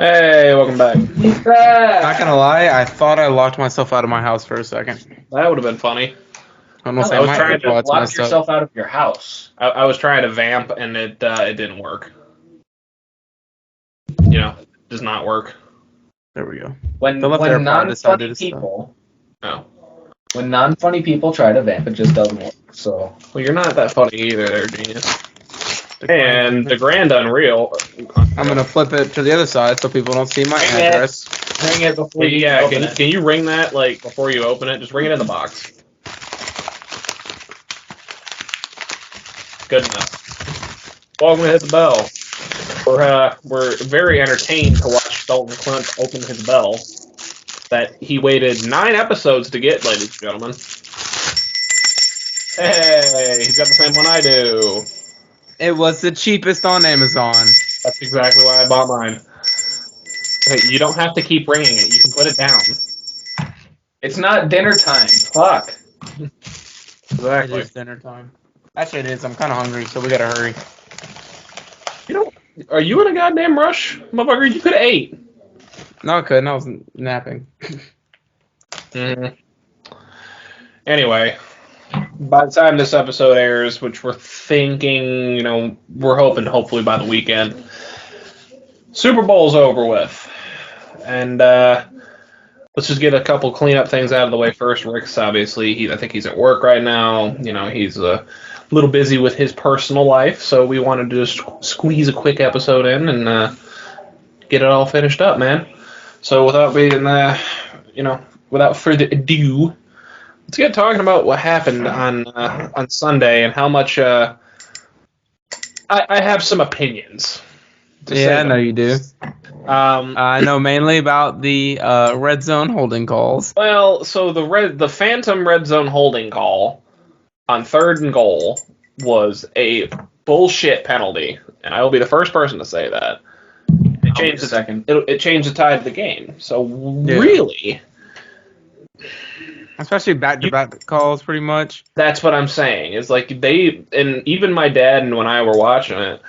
Hey, welcome back. He's back. Not gonna lie, I thought I locked myself out of my house for a second. That would have been funny. I'm gonna say I was my trying to AirPods Lock messed up. yourself out of your house. I was trying to vamp and it didn't work. Does not work. There we go. When The left AirPod non-funny decided to people, No. when non-funny people try to vamp, it just doesn't work. So Well, you're not that funny either, there, genius. And the Grand Unreal. I'm gonna flip it to the other side so people don't see my Dang it. address. hang it before you Yeah, open it. can you ring that before you open it? Just ring it in the box. Good enough. Welcome to Hit the Bell. We're very entertained to watch Dalton Klimp open his bell that he waited 9 episodes to get, ladies and gentlemen. Hey, he's got the same one I do. It was the cheapest on Amazon. That's exactly why I bought mine. Hey, you don't have to keep ringing it. You can put it down. It's not dinner time. Fuck. Exactly. It is dinner time. Actually, it is. I'm kind of hungry, so we gotta hurry. Are you in a goddamn rush, motherfucker? You could have ate. No, I couldn't. I was napping. Anyway, by the time this episode airs, which we're thinking, we're hoping hopefully by the weekend, Super Bowl's over with. And let's just get a couple cleanup things out of the way first. Rick's obviously, I think he's at work right now. He's a little busy with his personal life, so we wanted to just squeeze a quick episode in and get it all finished up, man. So without further ado, let's get talking about what happened on Sunday and how much I have some opinions. Yeah, I know you do. I know mainly about the red zone holding calls. Well, so the phantom red zone holding call on 3rd and goal was a bullshit penalty, and I will be the first person to say that. It changed it changed the tide of the game. So really, especially back-to-back calls, pretty much. That's what I'm saying. Is like and even my dad and when I were watching it,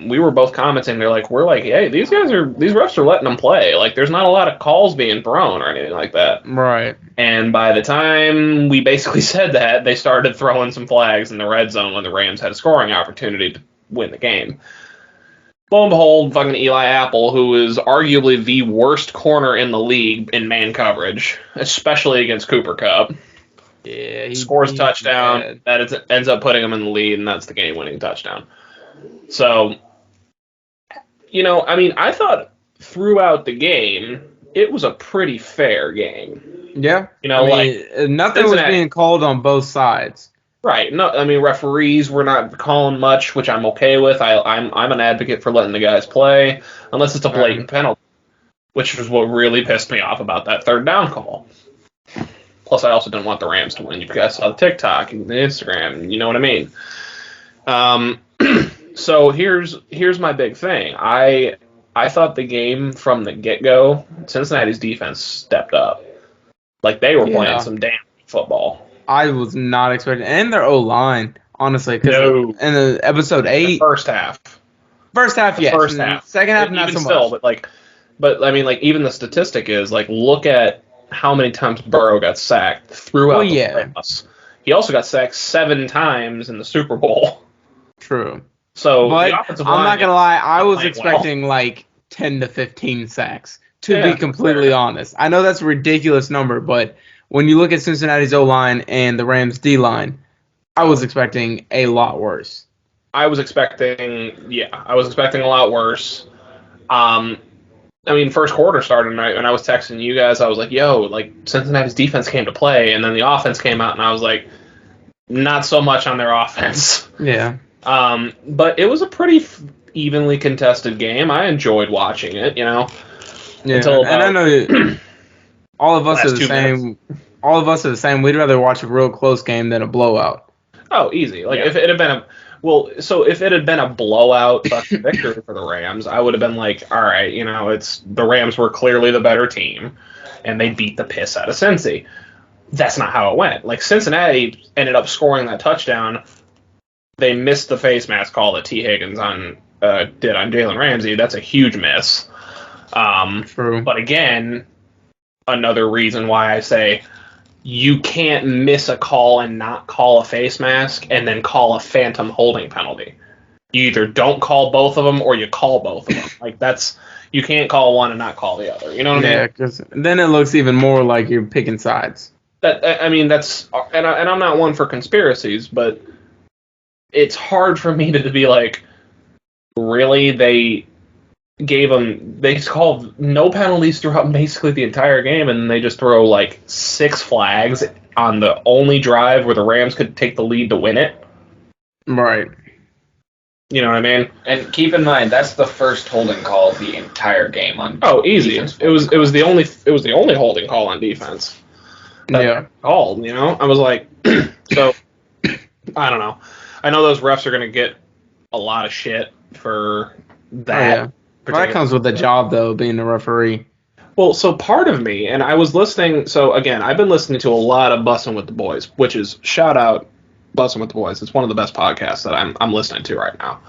we were both commenting. We're like, hey, these refs are letting them play. Like, there's not a lot of calls being thrown or anything like that. Right. And by the time we basically said that, they started throwing some flags in the red zone when the Rams had a scoring opportunity to win the game. Lo and behold, fucking Eli Apple, who is arguably the worst corner in the league in man coverage, especially against Cooper Kupp. Yeah, he scores touchdown. Ends up putting him in the lead, and that's the game-winning touchdown. So, I thought throughout the game, it was a pretty fair game. Yeah. Nothing was being called on both sides. Right. No, referees were not calling much, which I'm okay with. I'm an advocate for letting the guys play, unless it's a blatant penalty, which was what really pissed me off about that 3rd down call. Plus, I also didn't want the Rams to win. You guys saw the TikTok and the Instagram, you know what I mean? So here's my big thing. I thought the game from the get-go, Cincinnati's defense stepped up. Like, they were playing some damn football. I was not expecting, and their O-line, honestly, because in the episode 8, the first half, yes, first half, second half, not so much. But even the statistic is look at how many times Burrow got sacked throughout the playoffs. He also got sacked 7 times in the Super Bowl. True. So, but I'm not gonna lie, I was expecting 10 to 15 sacks. To be completely honest, I know that's a ridiculous number, but when you look at Cincinnati's O-line and the Rams' D-line, I was expecting a lot worse. I was expecting a lot worse. First quarter started, and I was texting you guys. I was like, yo, Cincinnati's defense came to play, and then the offense came out, and I was like, not so much on their offense. Yeah. But it was a pretty evenly contested game. I enjoyed watching it, Yeah, until about, and I know all of us are the same. Minutes. All of us are the same. We'd rather watch a real close game than a blowout. Oh, easy. If it had been if it had been a blowout victory for the Rams, I would have been like, all right, the Rams were clearly the better team, and they beat the piss out of Cincy. That's not how it went. Cincinnati ended up scoring that touchdown. They missed the face mask call that T. Higgins did on Jalen Ramsey. That's a huge miss. True. But again, another reason why I say you can't miss a call and not call a face mask and then call a phantom holding penalty. You either don't call both of them or you call both of them. Like, you can't call one and not call the other. You know what I mean? Yeah, because then it looks even more like you're picking sides. And I'm not one for conspiracies, but it's hard for me to be like, really, they called no penalties throughout basically the entire game, and they just throw like 6 flags on the only drive where the Rams could take the lead to win it. Right. You know what I mean? And keep in mind, that's the first holding call of the entire game on. Oh, easy. It was the only holding call on defense. Yeah. Called. You know, I was like, so I don't know. I know those refs are gonna get a lot of shit for that. Oh, yeah. Well, that comes with the job, though, being a referee. Well, so part of me, and I was listening. So again, I've been listening to a lot of Bussin' with the Boys, which is shout out. Bussin' with the Boys. It's one of the best podcasts that I'm listening to right now.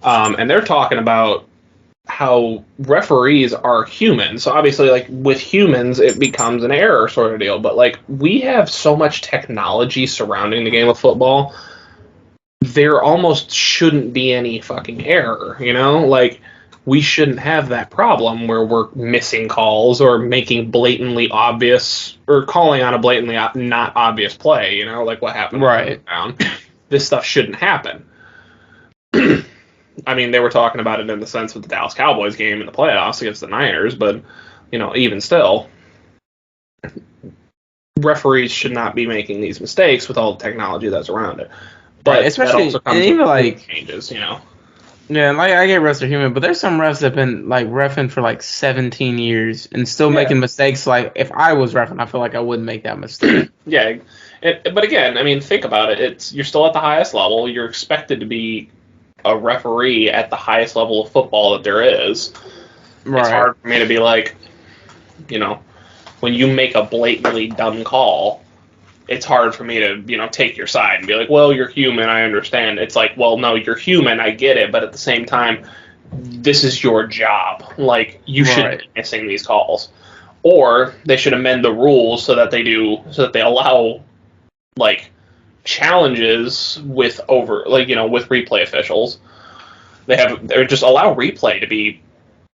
And they're talking about how referees are human. So obviously, like, with humans, it becomes an error sort of deal. But, like, we have so much technology surrounding the game of football, there almost shouldn't be any fucking error, you know? Like, we shouldn't have that problem where we're missing calls or making blatantly obvious or calling on a blatantly not obvious play, you know, like what happened. Right. This stuff shouldn't happen. I mean, they were talking about it in the sense of the Dallas Cowboys game in the playoffs against the Niners, but, you know, even still, referees should not be making these mistakes with all the technology that's around it. But right, especially, also comes and even with like changes, you know. Yeah, like I get refs are human, but there's some refs that have been like reffing for like 17 years and still making mistakes. Like if I was reffing, I feel like I wouldn't make that mistake. Yeah, but again, I mean, think about it. You're still at the highest level. You're expected to be a referee at the highest level of football that there is. Right. It's hard for me to be like, you know, when you make a blatantly dumb call, it's hard for me to, you know, take your side and be like, well, you're human, I understand. It's like, well, no, you're human, I get it, but at the same time, this is your job. Like, you shouldn't be missing these calls. Or they should amend the rules so that they allow, like, challenges with with replay officials. They just allow replay to be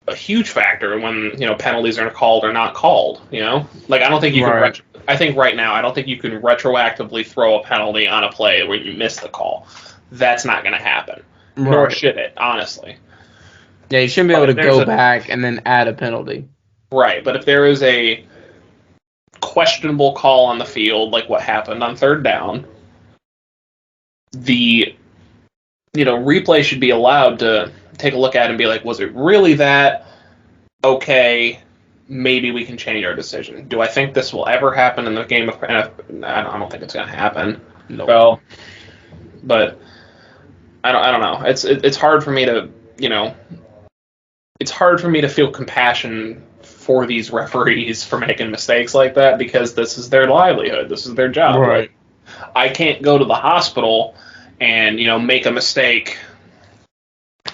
a huge factor when, you know, penalties are called or not called, you know? Like, I don't think you can I think right now, I don't think you can retroactively throw a penalty on a play where you miss the call. That's not going to happen. Right. Nor should it, honestly. Yeah, you shouldn't be able to go back and then add a penalty. Right, but if there is a questionable call on the field, like what happened on third down, the, you know, replay should be allowed to take a look at it and be like, was it really that? Okay, maybe we can change our decision. Do I think this will ever happen in the game of NFL? I don't think it's going to happen. No. Well, but I don't know. It's hard for me to, you know, it's hard for me to feel compassion for these referees for making mistakes like that because this is their livelihood. This is their job. Right. I can't go to the hospital and, you know, make a mistake,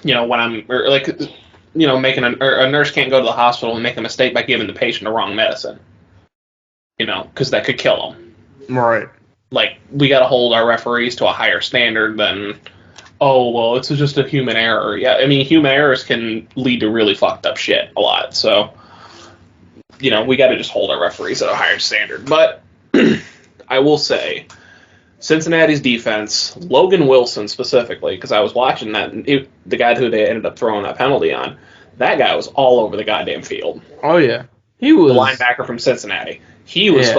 you know, when I'm, or like, you know, a nurse can't go to the hospital and make a mistake by giving the patient the wrong medicine, you know, because that could kill them. Right. Like, we got to hold our referees to a higher standard than, oh, well, it's just a human error. Yeah, I mean, human errors can lead to really fucked up shit a lot. So, you know, we got to just hold our referees at a higher standard. But I will say, Cincinnati's defense, Logan Wilson specifically, because I was watching that, the guy who they ended up throwing that penalty on, that guy was all over the goddamn field. Oh, yeah. He was. The linebacker from Cincinnati. He was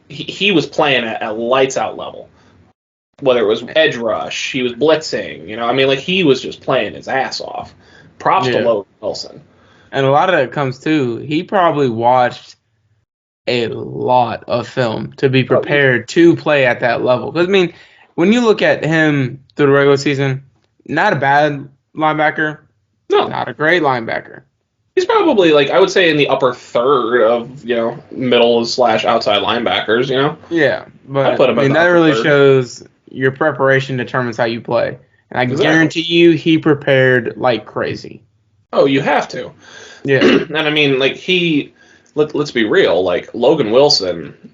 he was playing at a lights-out level. Whether it was edge rush, he was blitzing, you know, I mean, like, he was just playing his ass off. Props to Logan Wilson. And a lot of that comes, too, he probably watched a lot of film to be prepared to play at that level. Because, I mean, when you look at him through the regular season, not a bad linebacker. No. Not a great linebacker. He's probably, like, I would say in the upper third of, you know, middle/outside linebackers, you know? Yeah, but I mean, that really shows your preparation determines how you play. And I guarantee you he prepared like crazy. Oh, you have to. Yeah. And I mean, like, let's be real, like, Logan Wilson,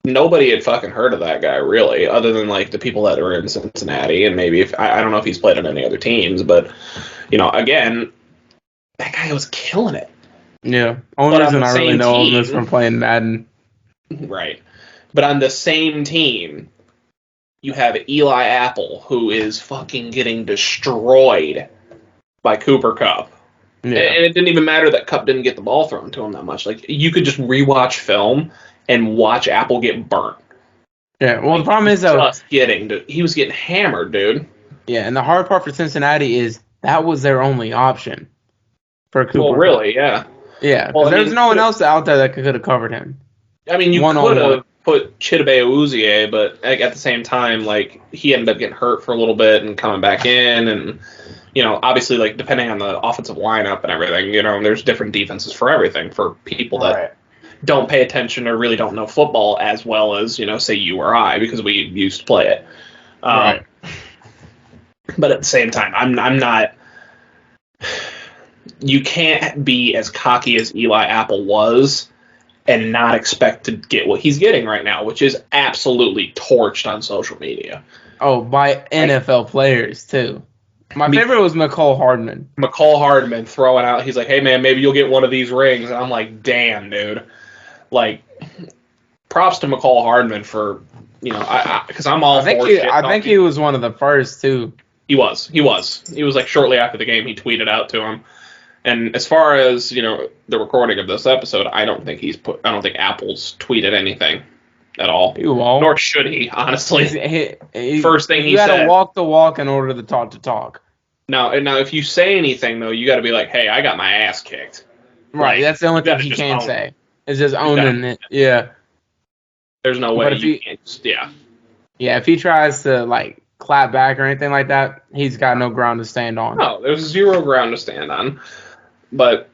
nobody had fucking heard of that guy, really, other than, like, the people that are in Cincinnati, and maybe, I don't know if he's played on any other teams, but, again, that guy was killing it. Yeah. Only reason I really know him is team, from playing Madden. Right. But on the same team, you have Eli Apple, who is fucking getting destroyed by Cooper Kupp. Yeah. And it didn't even matter that Kupp didn't get the ball thrown to him that much. Like, you could just rewatch film and watch Apple get burnt. Yeah. Well, the problem is, though, he was getting hammered, dude. Yeah, and the hard part for Cincinnati is that was their only option for Cooper. Well, really, yeah. Yeah, because there's no one else out there that could have covered him. I mean, you could have put Chidobe Awuzie, but at the same time, like, he ended up getting hurt for a little bit and coming back in, and, obviously, like, depending on the offensive lineup and everything, there's different defenses for everything for people that don't pay attention or really don't know football as well as, say you or I, because we used to play it. Right. But at the same time, I'm not. You can't be as cocky as Eli Apple was and not expect to get what he's getting right now, which is absolutely torched on social media. Oh, by NFL players, too. My favorite was McCole Hardman. McCole Hardman throwing out, he's like, hey, man, maybe you'll get one of these rings. And I'm like, damn, dude. Like, props to McCole Hardman for, because I'm all for shit. I think he was one of the first, too. He was. Like, shortly after the game, he tweeted out to him. And as far as, the recording of this episode, I don't think Apple's tweeted anything at all. He won't. Nor should he, honestly. First thing he said. You gotta walk the walk in order to talk the talk. Now, if you say anything, though, you gotta be like, hey, I got my ass kicked. Right, like, that's the only thing he can say. It's just owning it. Yeah. There's no way you can't just, Yeah, if he tries to, like, clap back or anything like that, he's got no ground to stand on. No, there's zero ground to stand on. But,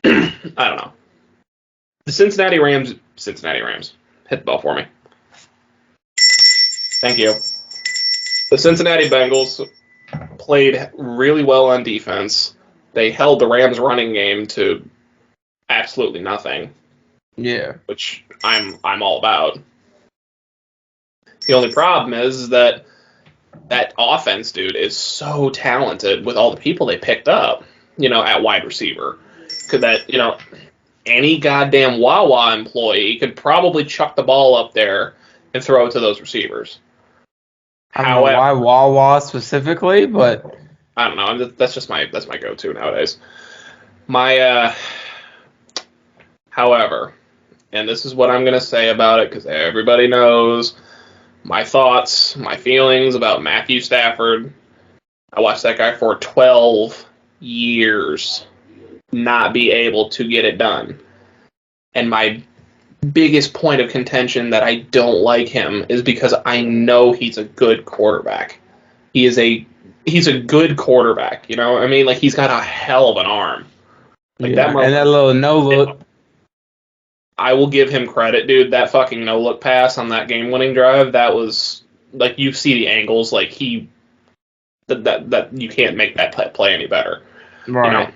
I don't know. The Cincinnati Rams, hit the bell for me. Thank you. The Cincinnati Bengals played really well on defense. They held the Rams running game to absolutely nothing. Yeah. Which I'm all about. The only problem is that offense, dude, is so talented with all the people they picked up, at wide receiver. Any goddamn Wawa employee could probably chuck the ball up there and throw it to those receivers. I don't know why Wawa specifically, but I don't know. That's my go-to nowadays. However, and this is what I'm gonna say about it because everybody knows my thoughts, my feelings about Matthew Stafford. I watched that guy for 12 years not be able to get it done. And my biggest point of contention that I don't like him is because I know he's a good quarterback. He's a good quarterback, I mean, like, he's got a hell of an arm. Like, yeah, and that little no-look. I will give him credit, dude. That fucking no-look pass on that game-winning drive, that was, like, you see the angles, like, that you can't make that play any better. Right.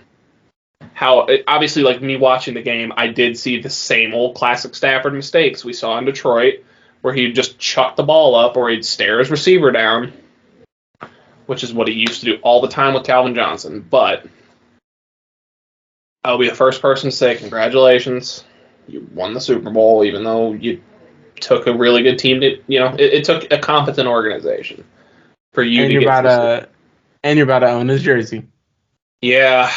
Obviously, like, me watching the game, I did see the same old classic Stafford mistakes we saw in Detroit, where he'd just chuck the ball up or he'd stare his receiver down, which is what he used to do all the time with Calvin Johnson. But I'll be the first person to say congratulations. You won the Super Bowl, even though you took a really good team to, it took a competent organization for you to get and you're about to own his jersey. Yeah.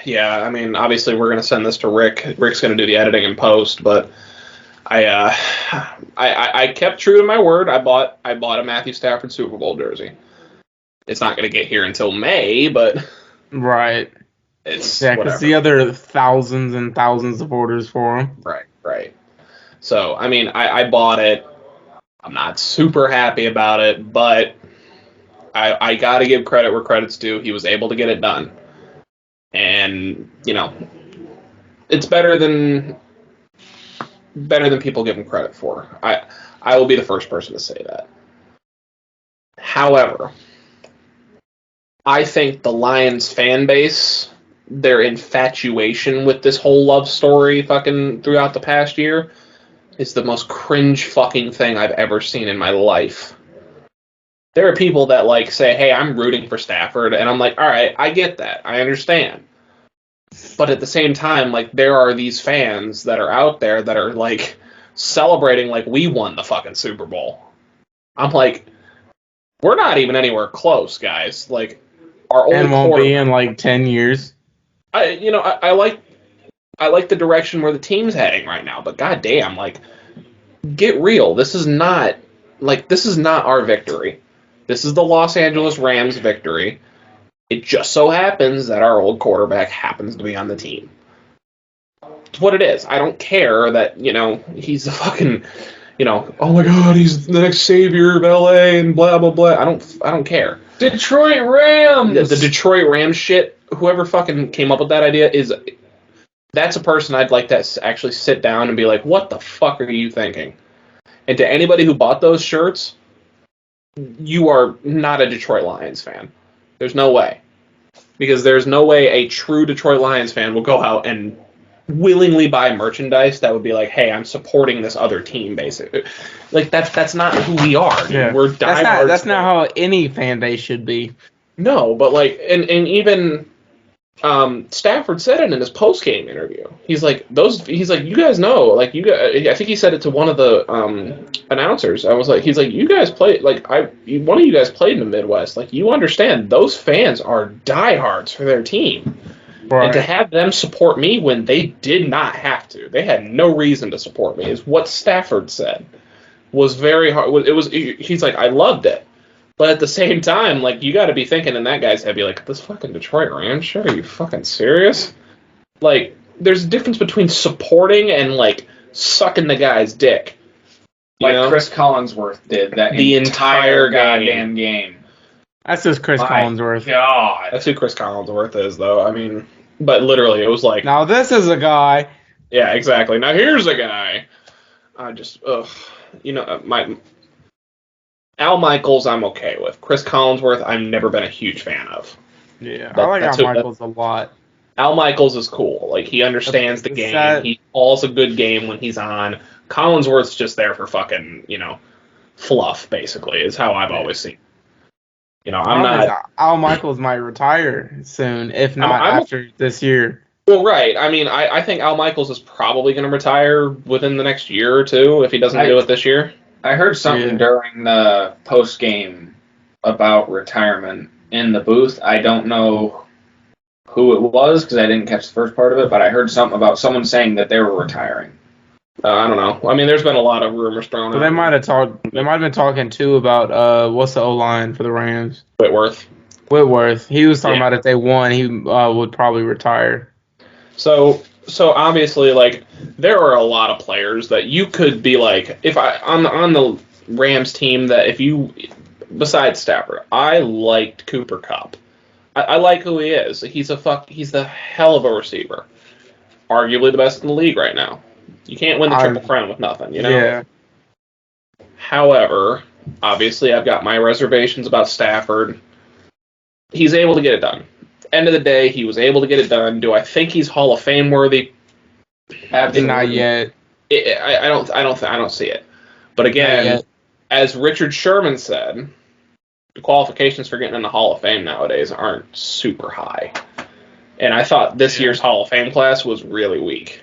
I mean, obviously we're gonna send this to Rick. Rick's gonna do the editing and post, but I kept true to my word. I bought a Matthew Stafford Super Bowl jersey. It's not gonna get here until May, but right. It's because the other thousands and thousands of orders for him. Right. So I mean, I bought it. I'm not super happy about it, but I got to give credit where credit's due. He was able to get it done. And, it's better than people give him credit for. I will be the first person to say that. However, I think the Lions fan base their infatuation with this whole love story fucking throughout the past year is the most cringe fucking thing I've ever seen in my life. There are people that like say, hey, I'm rooting for Stafford, and I'm like, all right, I get that. I understand. But at the same time, like, there are these fans that are out there that are like celebrating like we won the fucking Super Bowl. I'm like, we're not even anywhere close, guys. Like, our old And won't be in like 10 years. I like the direction where the team's heading right now, but goddamn, like, get real. This is not our victory. This is the Los Angeles Rams' victory. It just so happens that our old quarterback happens to be on the team. It's what it is. I don't care that, he's a fucking, oh my god, he's the next savior of LA and blah blah blah. I don't care. Detroit Rams. The Detroit Rams shit. Whoever fucking came up with that idea that's a person I'd like to actually sit down and be like, what the fuck are you thinking? And to anybody who bought those shirts, you are not a Detroit Lions fan. There's no way. Because there's no way a true Detroit Lions fan will go out and willingly buy merchandise that would be like, hey, I'm supporting this other team, basically. Like, that's not who we are. Dude. Yeah. We're diehards. That's not how any fan base should be. No, but like, and even Stafford said it in his post-game interview. He's like, you guys know, like, I think he said it to one of the announcers. He's like, you guys play, like, one of you guys played in the Midwest. Like, you understand, those fans are diehards for their team. Right. And to have them support me when they did not have to, they had no reason to support me, is what Stafford said. Was very hard. He's like, I loved it. But at the same time, like, you got to be thinking in that guy's head, be like, this fucking Detroit Rams shit? Are you fucking serious? Like, there's a difference between supporting and, like, sucking the guy's dick. Like Chris Collinsworth did the entire goddamn game. That's just Chris Collinsworth. God. That's who Chris Collinsworth is, though. I mean, but literally, it was like... Now this is a guy. Yeah, exactly. Now here's a guy. Al Michaels, I'm okay with. Chris Collinsworth, I've never been a huge fan of. Yeah, I like Al Michaels a lot. Al Michaels is cool. Like, he understands the game. He calls a good game when he's on. Collinsworth's just there for fucking, fluff, basically, is how I've always seen. I'm not... Al Michaels might retire soon, if not after this year. Well, right. I mean, I think Al Michaels is probably going to retire within the next year or two if he doesn't do it this year. I heard something during the post-game about retirement in the booth. I don't know who it was because I didn't catch the first part of it, but I heard something about someone saying that they were retiring. I don't know. I mean, there's been a lot of rumors thrown out. They might have been talking too about what's the O-line for the Rams? Whitworth. He was talking about if they won, he would probably retire. So obviously, like, there are a lot of players that you could be like, if I on the Rams team, that if you, besides Stafford, I liked Cooper Kupp. I like who he is. He's the hell of a receiver. Arguably the best in the league right now. You can't win the Triple Crown with nothing, Yeah. However, obviously, I've got my reservations about Stafford. He's able to get it done. End of the day, he was able to get it done. Do I think he's Hall of Fame worthy? Absolutely. Not yet. I don't see it. But again, as Richard Sherman said, the qualifications for getting in the Hall of Fame nowadays aren't super high. And I thought this year's Hall of Fame class was really weak.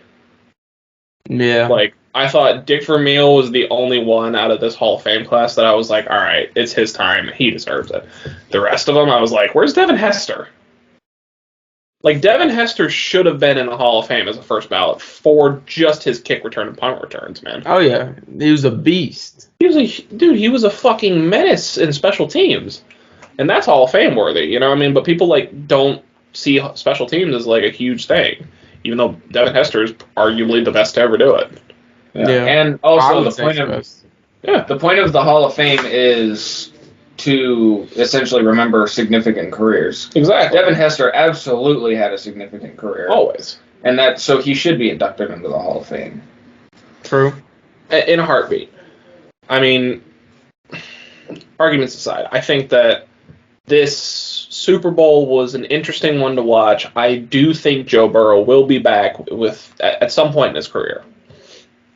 Yeah. Like, I thought Dick Vermeil was the only one out of this Hall of Fame class that I was like, all right, it's his time. He deserves it. The rest of them, I was like, where's Devin Hester? Like, Devin Hester should have been in the Hall of Fame as a first ballot for just his kick return and punt returns, man. Oh, yeah. He was a beast. He was a fucking menace in special teams. And that's Hall of Fame worthy, you know what I mean? But people, like, don't see special teams as, like, a huge thing. Even though Devin Hester is arguably the best to ever do it. Yeah. And also, the point of the Hall of Fame is to essentially remember significant careers. Exactly. Devin Hester absolutely had a significant career. Always. And so he should be inducted into the Hall of Fame. True. In a heartbeat. I mean, arguments aside, I think that this Super Bowl was an interesting one to watch. I do think Joe Burrow will be back at some point in his career.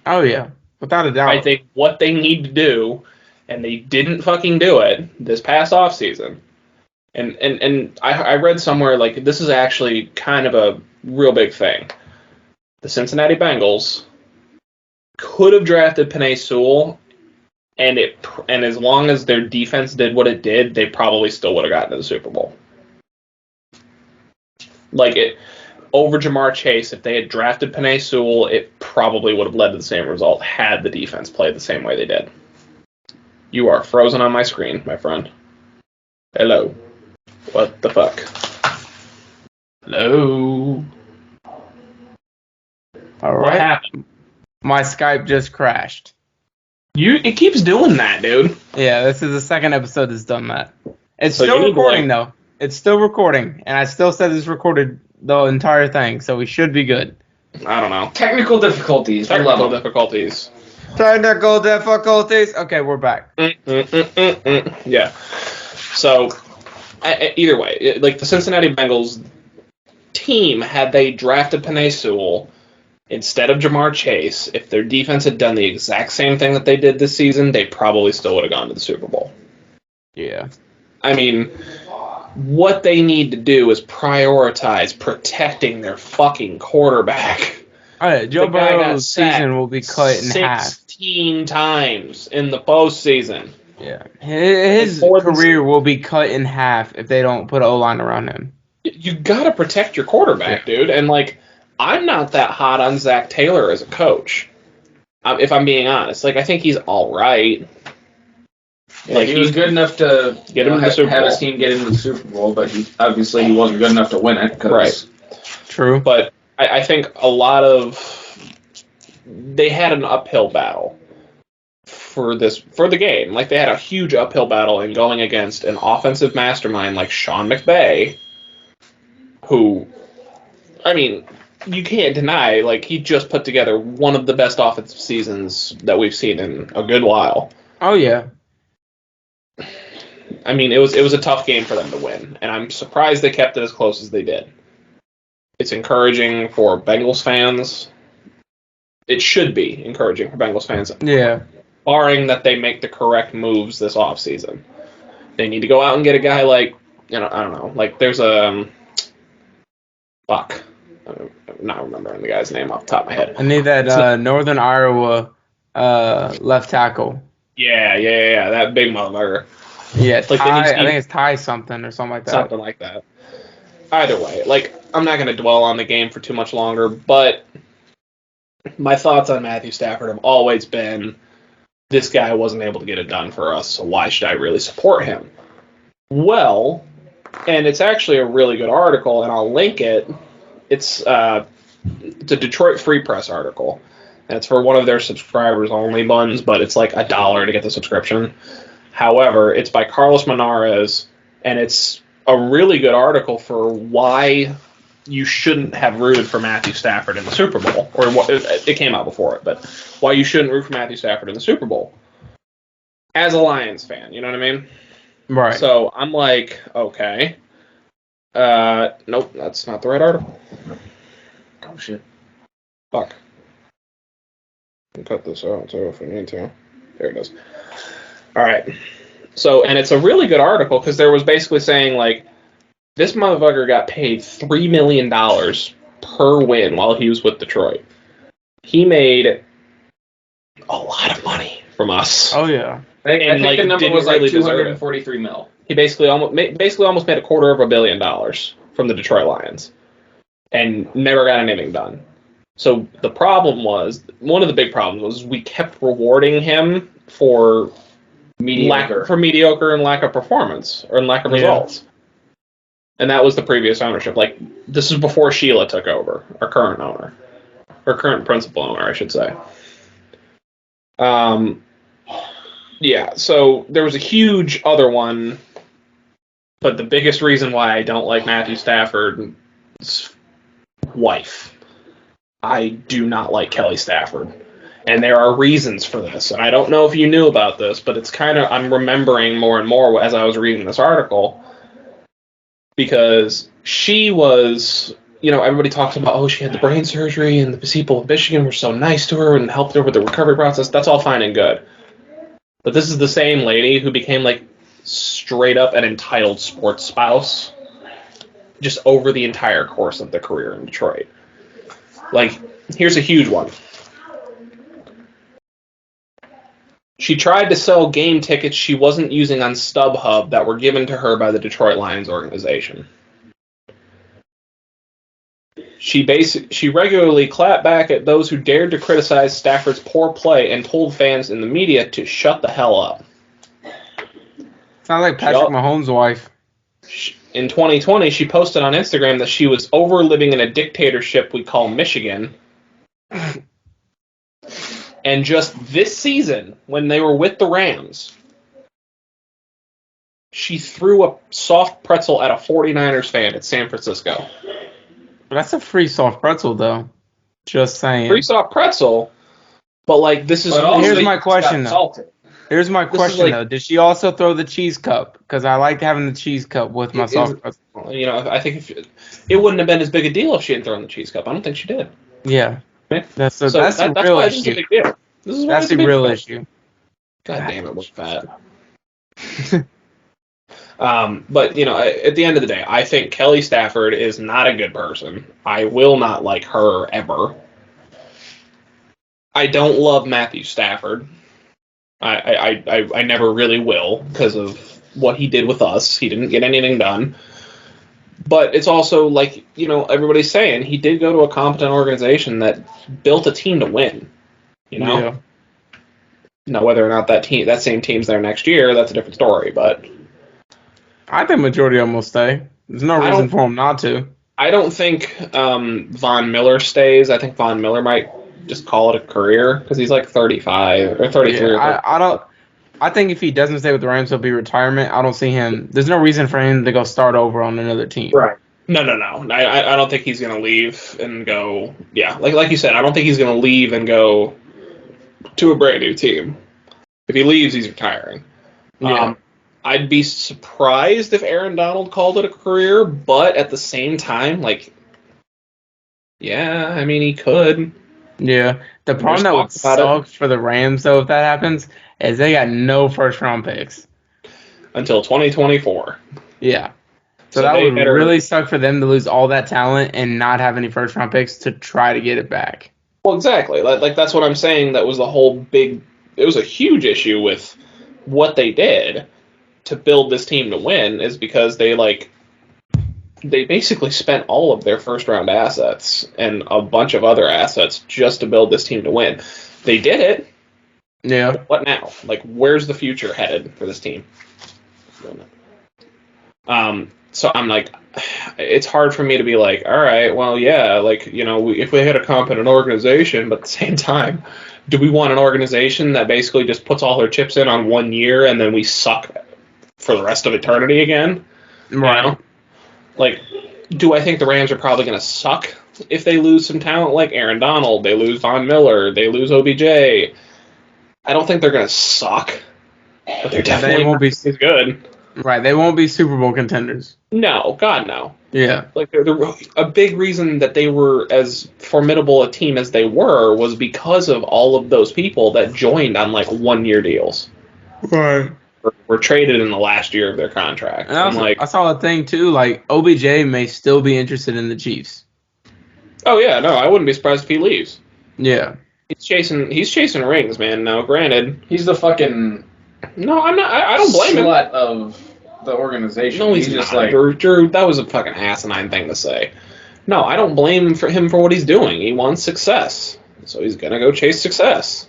Oh, yeah. Without a doubt. I think what they need to do, and they didn't fucking do it this past offseason, and I read somewhere, like, this is actually kind of a real big thing. The Cincinnati Bengals could have drafted Penei Sewell, and as long as their defense did what it did, they probably still would have gotten to the Super Bowl. Over Jamar Chase, if they had drafted Penei Sewell, it probably would have led to the same result had the defense played the same way they did. You are frozen on my screen, my friend. Hello. What the fuck? Hello. All right. What happened? My Skype just crashed. It keeps doing that, dude. Yeah, this is the second episode that's done that. It's So still recording, though. It's still recording, and I still said it's recorded the entire thing, so we should be good. I don't know. Technical difficulties. Technical difficulties. Technical difficulties. Okay, we're back. Yeah. So, either way, like the Cincinnati Bengals team, had they drafted Penei Sewell instead of Jamar Chase, if their defense had done the exact same thing that they did this season, they probably still would have gone to the Super Bowl. Yeah. I mean, what they need to do is prioritize protecting their fucking quarterback. All right, Joe Burrow's season will be cut in half. 16 times in the postseason. Yeah. His career will be cut in half if they don't put an O-line around him. You got to protect your quarterback, dude. And, like, I'm not that hot on Zach Taylor as a coach, if I'm being honest. Like, I think he's all right. Yeah, like, he was good enough to get him to the Super Bowl. Have his team get into the Super Bowl, but he wasn't good enough to win it. Right. True. But I think they had an uphill battle for the game. Like, they had a huge uphill battle in going against an offensive mastermind like Sean McVay, who, I mean, you can't deny, like, he just put together one of the best offensive seasons that we've seen in a good while. Oh, yeah. I mean, it was a tough game for them to win, and I'm surprised they kept it as close as they did. It's encouraging for Bengals fans. It should be encouraging for Bengals fans. Yeah. Barring that they make the correct moves this offseason. They need to go out and get a guy like, I don't know, like there's a... Fuck. I'm not remembering the guy's name off the top of my head. I need that Northern Iowa left tackle. Yeah, that big motherfucker. Yeah, like I think it's Ty something or something like that. Something like that. Either way, like, I'm not going to dwell on the game for too much longer, but my thoughts on Matthew Stafford have always been, this guy wasn't able to get it done for us, so why should I really support him? Well, and it's actually a really good article, and I'll link it. It's a Detroit Free Press article, and it's for one of their subscribers-only ones, but it's like $1 to get the subscription. However, it's by Carlos Monarez, and it's a really good article for why you shouldn't have rooted for Matthew Stafford in the Super Bowl. Or it came out before it, but why you shouldn't root for Matthew Stafford in the Super Bowl. As a Lions fan, you know what I mean? Right. So I'm like, okay. Nope, that's not the right article. Oh, shit. Fuck. Can cut this out too if we need to. There it is. All right. So, and it's a really good article because there was basically saying, like, this motherfucker got paid $3 million per win while he was with Detroit. He made a lot of money from us. Oh, yeah. I think the number was like $243 million. He basically almost made $250 million from the Detroit Lions and never got anything done. So the problem was, one of the big problems was we kept rewarding him for mediocre and lack of performance or lack of results. And that was the previous ownership. Like, this is before Sheila took over, our current owner. Or current principal owner, I should say. Yeah, so there was a huge other one, but the biggest reason why I don't like Matthew Stafford's wife. I do not like Kelly Stafford. And there are reasons for this. And I don't know if you knew about this, but it's kind of, I'm remembering more and more as I was reading this article. because she was, everybody talks about, oh, she had the brain surgery and the people of Michigan were so nice to her and helped her with the recovery process. That's all fine and good. But this is the same lady who became like straight up an entitled sports spouse just over the entire course of the career in Detroit. Like, here's a huge one. She tried to sell game tickets she wasn't using on StubHub that were given to her by the Detroit Lions organization. She regularly clapped back at those who dared to criticize Stafford's poor play and told fans in the media to shut the hell up. Sounds like Patrick Mahomes' wife. In 2020, she posted on Instagram that she was over living in a dictatorship we call Michigan. And just this season, when they were with the Rams, she threw a soft pretzel at a 49ers fan at San Francisco. That's a free soft pretzel, though. Just saying. Free soft pretzel, but like this is. Here's my question, though. Here's my question, though. Did she also throw the cheese cup? Because I like having the cheese cup with my soft pretzel. I think it wouldn't have been as big a deal if she hadn't thrown the cheese cup. I don't think she did. Yeah. Okay? That's a real issue. This is a big deal. That's the real issue. God damn it, we're fat. But, at the end of the day, I think Kelly Stafford is not a good person. I will not like her ever. I don't love Matthew Stafford. I never really will because of what he did with us. He didn't get anything done. But it's also like, everybody's saying he did go to a competent organization that built a team to win. Yeah. Now, whether or not that same team's there next year, that's a different story. But I think majority of them will stay. There's no reason for them not to. I don't think Von Miller stays. I think Von Miller might just call it a career because he's like 35 or 33. Yeah, I think if he doesn't stay with the Rams, he'll be retirement. I don't see him. There's no reason for him to go start over on another team. Right. No. I don't think he's going to leave and go. Yeah, like you said, I don't think he's going to leave and go to a brand new team. If he leaves, he's retiring. Yeah. I'd be surprised if Aaron Donald called it a career, but at the same time, he could. Yeah. The problem that would suck for the Rams, though, if that happens, is they got no first-round picks. Until 2024. Yeah. So that would really suck for them to lose all that talent and not have any first-round picks to try to get it back. Well, exactly. Like that's what I'm saying. That was the whole it was a huge issue with what they did to build this team to win is because they basically spent all of their first round assets and a bunch of other assets just to build this team to win. They did it. Yeah. What now? Where's the future headed for this team? So I'm it's hard for me to be like, all right, well, yeah, if we had a competent organization, but at the same time, do we want an organization that basically just puts all their chips in on 1 year and then we suck for the rest of eternity again? Right. Do I think the Rams are probably going to suck if they lose some talent like Aaron Donald, they lose Von Miller, they lose OBJ? I don't think they're going to suck, but they're definitely won't be as good. Right, they won't be Super Bowl contenders. No, God, no. Yeah. A big reason that they were as formidable a team as they were was because of all of those people that joined on 1 year deals. Right. Were traded in the last year of their contract. And I saw a thing too, OBJ may still be interested in the Chiefs. Oh yeah, no, I wouldn't be surprised if he leaves. Yeah. He's chasing rings, man. Now, granted, he's the fucking. No, I'm not. I don't blame him. Slut of the organization. No, he's just not. Drew, that was a fucking asinine thing to say. No, I don't blame him for what he's doing. He wants success, so he's gonna go chase success,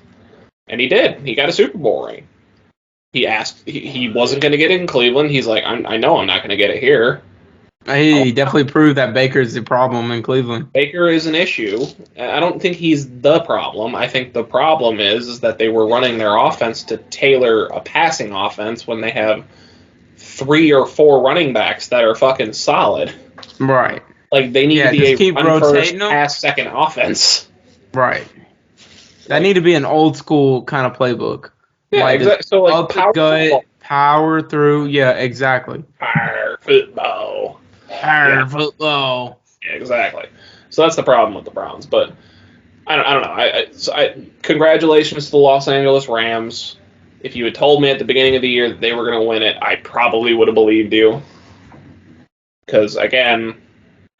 and he did. He got a Super Bowl ring. He asked. He wasn't gonna get it in Cleveland. He's like, I know I'm not gonna get it here. He definitely proved that Baker's the problem in Cleveland. Baker is an issue. I don't think he's the problem. I think the problem is that they were running their offense to tailor a passing offense when they have 3 or 4 running backs that are fucking solid. Right. They need to be a run first, pass second offense. Right. That need to be an old school kind of playbook. Yeah, exactly. So up the gut, power through. Yeah, exactly. Power football. Tired football. Yeah, exactly. So that's the problem with the Browns. But I don't know. Congratulations to the Los Angeles Rams. If you had told me at the beginning of the year that they were going to win it, I probably would have believed you. Because again,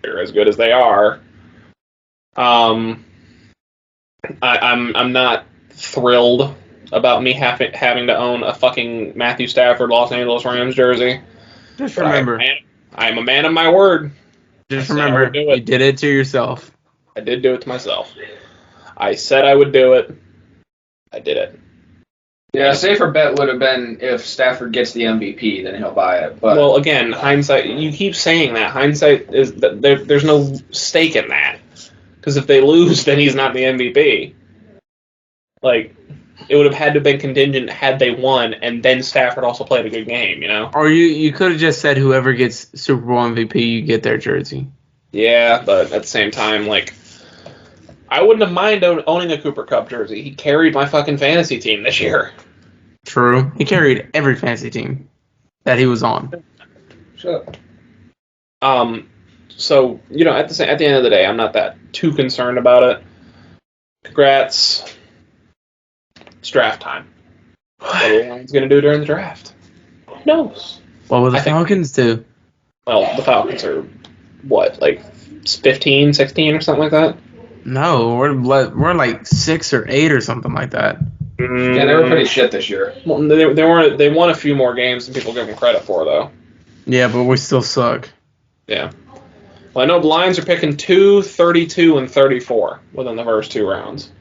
they're as good as they are. I'm not thrilled about me having to own a fucking Matthew Stafford Los Angeles Rams jersey. Just remember, I am a man of my word. Just remember, you did it to yourself. I did do it to myself. I said I would do it. I did it. Yeah, a safer bet would have been if Stafford gets the MVP, then he'll buy it. But well, again, hindsight. You keep saying that hindsight is that there's no stake in that, because if they lose, then he's not the MVP. Like, it would have had to have been contingent had they won, and then Stafford also played a good game. Or you could have just said whoever gets Super Bowl MVP, you get their jersey. Yeah, but at the same time, like, I wouldn't have minded owning a Cooper Kupp jersey. He carried my fucking fantasy team this year. True. He carried every fantasy team that he was on. Sure. So, at the end of the day, I'm not that too concerned about it. Congrats. It's draft time. What are the Lions going to do during the draft? Who knows? What will the Falcons do? Well, the Falcons are, what, like 15, 16 or something like that? No, we're like 6 or 8 or something like that. Yeah, they were pretty shit this year. Well, they won a few more games than people give them credit for, though. Yeah, but we still suck. Yeah. Well, I know the Lions are picking 2, 32, and 34 within the first 2 rounds.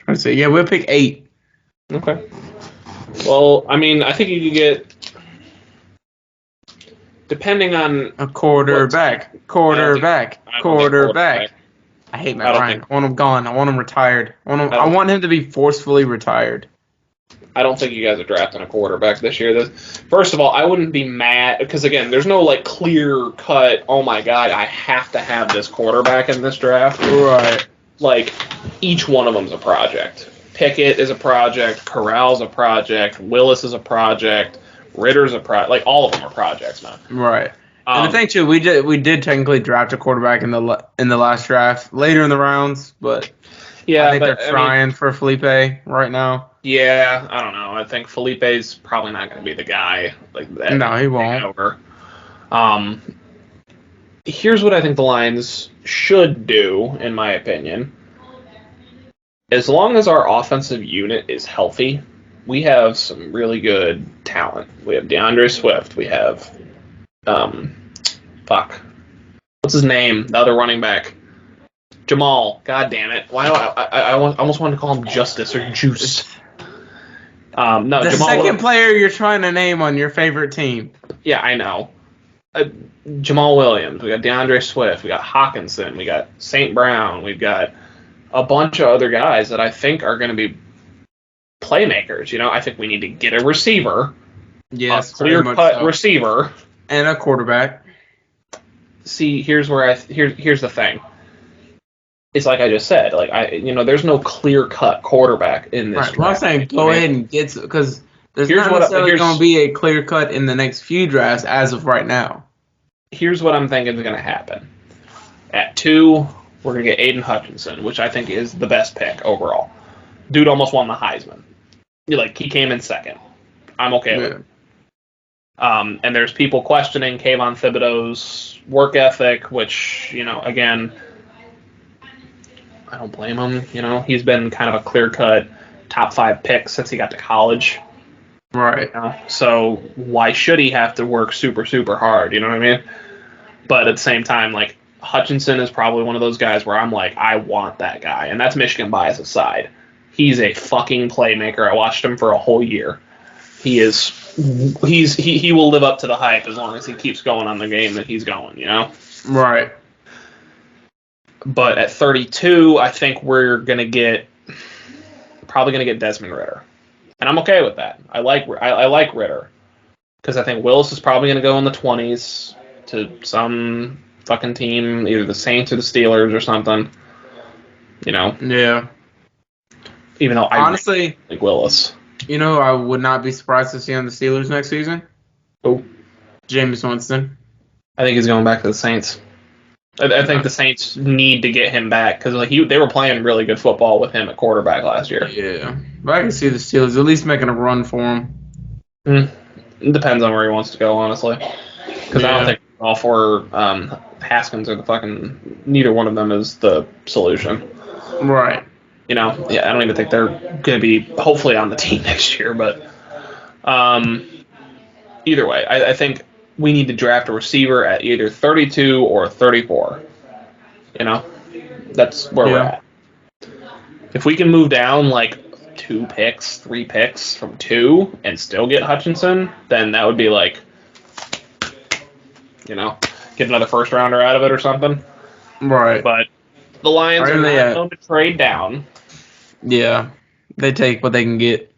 I say, yeah, we'll pick 8. Okay. Well, I mean, I think you could get, depending on a quarterback. I hate Matt Ryan. I want him gone. I want him retired. I want him to be forcefully retired. I don't think you guys are drafting a quarterback this year. First of all, I wouldn't be mad because, again, there's no like clear cut, oh my God, I have to have this quarterback in this draft. Right. Like, each one of them's a project. Pickett is a project. Corral's a project. Willis is a project. Ritter's a project. Like, all of them are projects, man. Right. And the thing too, we did technically draft a quarterback in the last draft later in the rounds, but yeah, I think they're trying for Felipe right now. Yeah, I don't know. I think Felipe's probably not going to be the guy like that. No, he won't. Over. Here's what I think the Lions should do, in my opinion. As long as our offensive unit is healthy, we have some really good talent. We have DeAndre Swift. We have what's his name? The other running back. Jamal. God damn it. Why do I almost wanted to call him Justice or Juice. No, the Jamal second player you're trying to name on your favorite team. Yeah, I know. Jamal Williams. We got DeAndre Swift. We got Hawkinson. We got St. Brown. We've got a bunch of other guys that I think are going to be playmakers. I think we need to get a receiver. Yes, a clear-cut receiver. And a quarterback. See, here's the thing. It's like I just said. Like there's no clear-cut quarterback in this. Right. Well, I'm saying go ahead and get because there's not necessarily going to be a clear-cut in the next few drafts as of right now. Here's what I'm thinking is going to happen. At 2, we're going to get Aiden Hutchinson, which I think is the best pick overall. Dude almost won the Heisman. He came in second. I'm okay with it. And there's people questioning Kayvon Thibodeau's work ethic, which, again, I don't blame him. He's been kind of a clear-cut top 5 pick since he got to college. Right. So why should he have to work super, super hard? You know what I mean? But at the same time, Hutchinson is probably one of those guys where I'm like, I want that guy. And that's Michigan bias aside. He's a fucking playmaker. I watched him for a whole year. He will live up to the hype as long as he keeps going on the game that he's going, Right. But at 32, I think we're probably gonna get Desmond Ridder. And I'm okay with that. I like Ridder. Because I think Willis is probably gonna go in the 20s to some fucking team, either the Saints or the Steelers or something. Yeah. Even though I honestly like Willis. I would not be surprised to see on the Steelers next season. Who? Jameis Winston. I think he's going back to the Saints. I think the Saints need to get him back because they were playing really good football with him at quarterback last year. Yeah, but I can see the Steelers at least making a run for him. It depends on where he wants to go, honestly. Because I don't think all four Haskins are the fucking. Neither one of them is the solution. Right. I don't even think they're going to be hopefully on the team next year. But either way, I think we need to draft a receiver at either 32 or 34. That's where we're at. If we can move down like 3 picks from 2 and still get Hutchinson, then that would be like, get another first rounder out of it or something. Right. But the Lions are not going to trade down. Yeah. They take what they can get.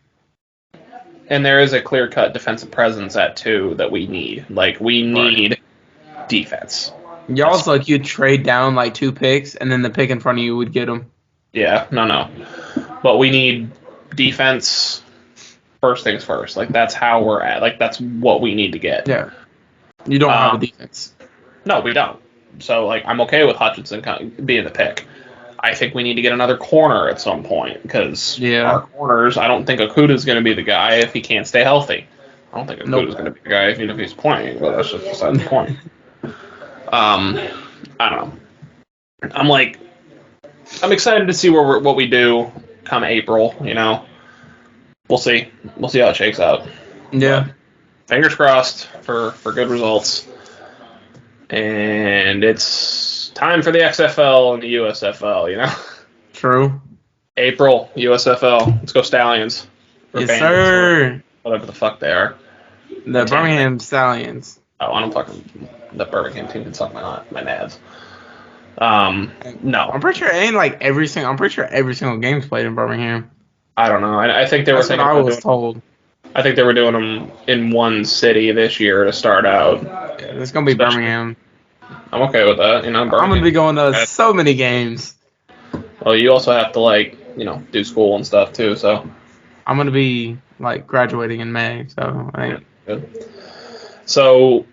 And there is a clear-cut defensive presence at 2 that we need. Like, we need defense. Y'all's like you'd trade down like 2 picks, and then the pick in front of you would get them. Yeah, no. But we need defense first things first. Like, that's how we're at. Like, that's what we need to get. Yeah. You don't have a defense. No, we don't. So, like, I'm okay with Hutchinson being the pick. I think we need to get another corner at some point because our corners, I don't think Okudah's going to be the guy if he can't stay healthy. I don't think Okudah's going to be the guy even if he's playing, but that's just beside the point. I don't know. I'm excited to see what we do come April, We'll see. We'll see how it shakes out. Yeah. But fingers crossed for good results. And it's time for the XFL and the USFL, True. April, USFL. Let's go Stallions. Yes, sir. Whatever the fuck they are. The Birmingham Stallions. Oh, I don't fucking... The Birmingham team can suck my nads. No. I'm pretty sure every single game's played in Birmingham. I don't know. I think they were thinking I was told. I think they were doing them in one city this year to start out. Yeah, it's going to be Birmingham. I'm okay with that. I'm going to be going to so many games. Well, you also have to, do school and stuff, too, so. I'm going to be, graduating in May, so. Good. So,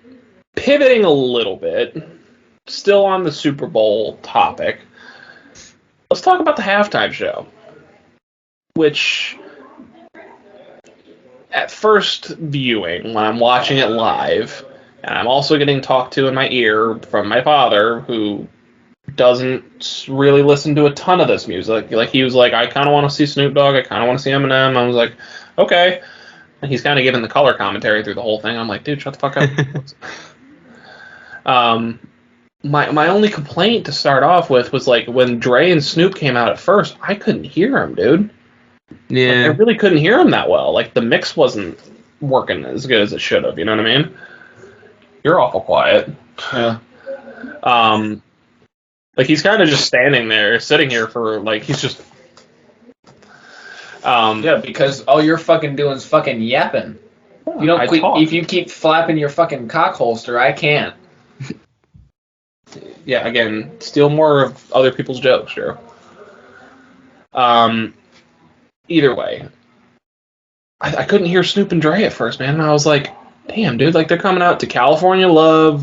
pivoting a little bit, still on the Super Bowl topic, let's talk about the halftime show. Which, at first viewing, when I'm watching it live, and I'm also getting talked to in my ear from my father, who doesn't really listen to a ton of this music. Like, he was like, I kind of want to see Snoop Dogg, I kind of want to see Eminem. I was like, okay. And he's kind of giving the color commentary through the whole thing. I'm like, dude, shut the fuck up. My only complaint to start off with was, when Dre and Snoop came out at first, I couldn't hear him, dude. Yeah. I really couldn't hear him that well. The mix wasn't working as good as it should have, you know what I mean? You're awful quiet. Yeah. He's kind of just standing there, sitting here for, he's just... yeah, because all you're fucking doing is fucking yapping. You don't if you keep flapping your fucking cock holster, I can't. Yeah, again, steal more of other people's jokes, Drew. Either way, I couldn't hear Snoop and Dre at first, man. And I was like, damn, dude, they're coming out to California Love,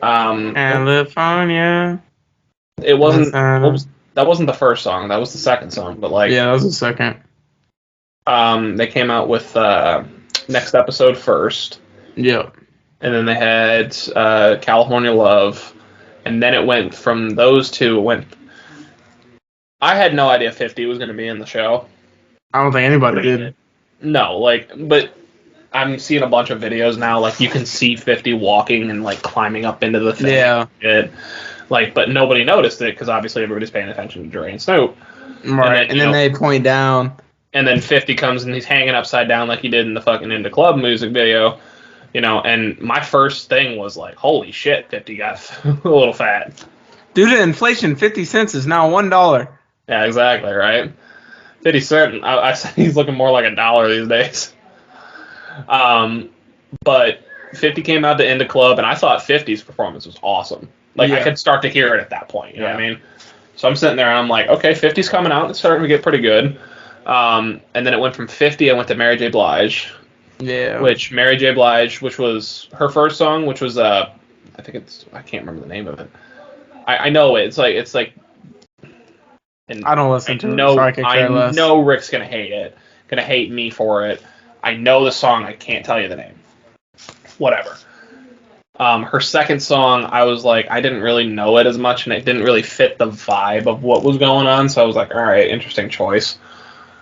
California. It wasn't. That wasn't the first song. That was the second song. But yeah, that was the second. They came out with Next Episode first. Yep. And then they had California Love, and then it went from those two. I had no idea 50 was going to be in the show. I don't think anybody did. No, but I'm seeing a bunch of videos now. You can see 50 walking and climbing up into the thing. Yeah. But nobody noticed it because obviously everybody's paying attention to Dre and Snoop. Right. And then they point down. And then 50 comes and he's hanging upside down like he did in the fucking Into Club music video. And my first thing was holy shit, 50 got a little fat. Due to inflation, 50 cents is now $1. Yeah, exactly, right? 50 cents, I said he's looking more like $1 these days. But 50 came out to Into Club, and I thought 50's performance was awesome. I could start to hear it at that point, you know what I mean? So I'm sitting there, and I'm like, okay, 50's coming out, it's starting to get pretty good. And then it went from 50, I went to Mary J. Blige. Yeah. which Mary J. Blige, which was her first song, which was I can't remember the name of it. I know it. It's like. And I don't listen to it, so I could care less. I know Rick's gonna hate it. Gonna hate me for it. I know the song. I can't tell you the name. Whatever. Her second song, I was like, I didn't really know it as much, and it didn't really fit the vibe of what was going on. So I was like, all right, interesting choice.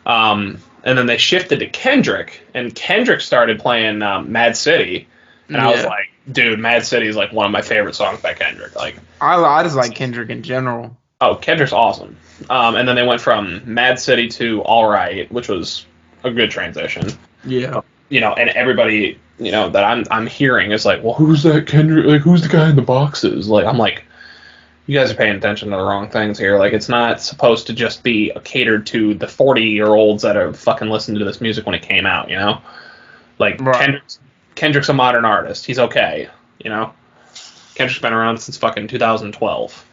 And then they shifted to Kendrick, and Kendrick started playing Mad City, and I was like, dude, Mad City is like one of my favorite songs by Kendrick. Like, I just like Kendrick in general. Oh, Kendrick's awesome. And then they went from Mad City to All Right, which was a good transition. Yeah. And everybody, that I'm hearing is like, well, who's that Kendrick? Like, who's the guy in the boxes? Like, I'm like, you guys are paying attention to the wrong things here. Like, it's not supposed to just be catered to the 40-year-olds that are fucking listening to this music when it came out, Like, right. Kendrick's a modern artist. He's okay, Kendrick's been around since fucking 2012.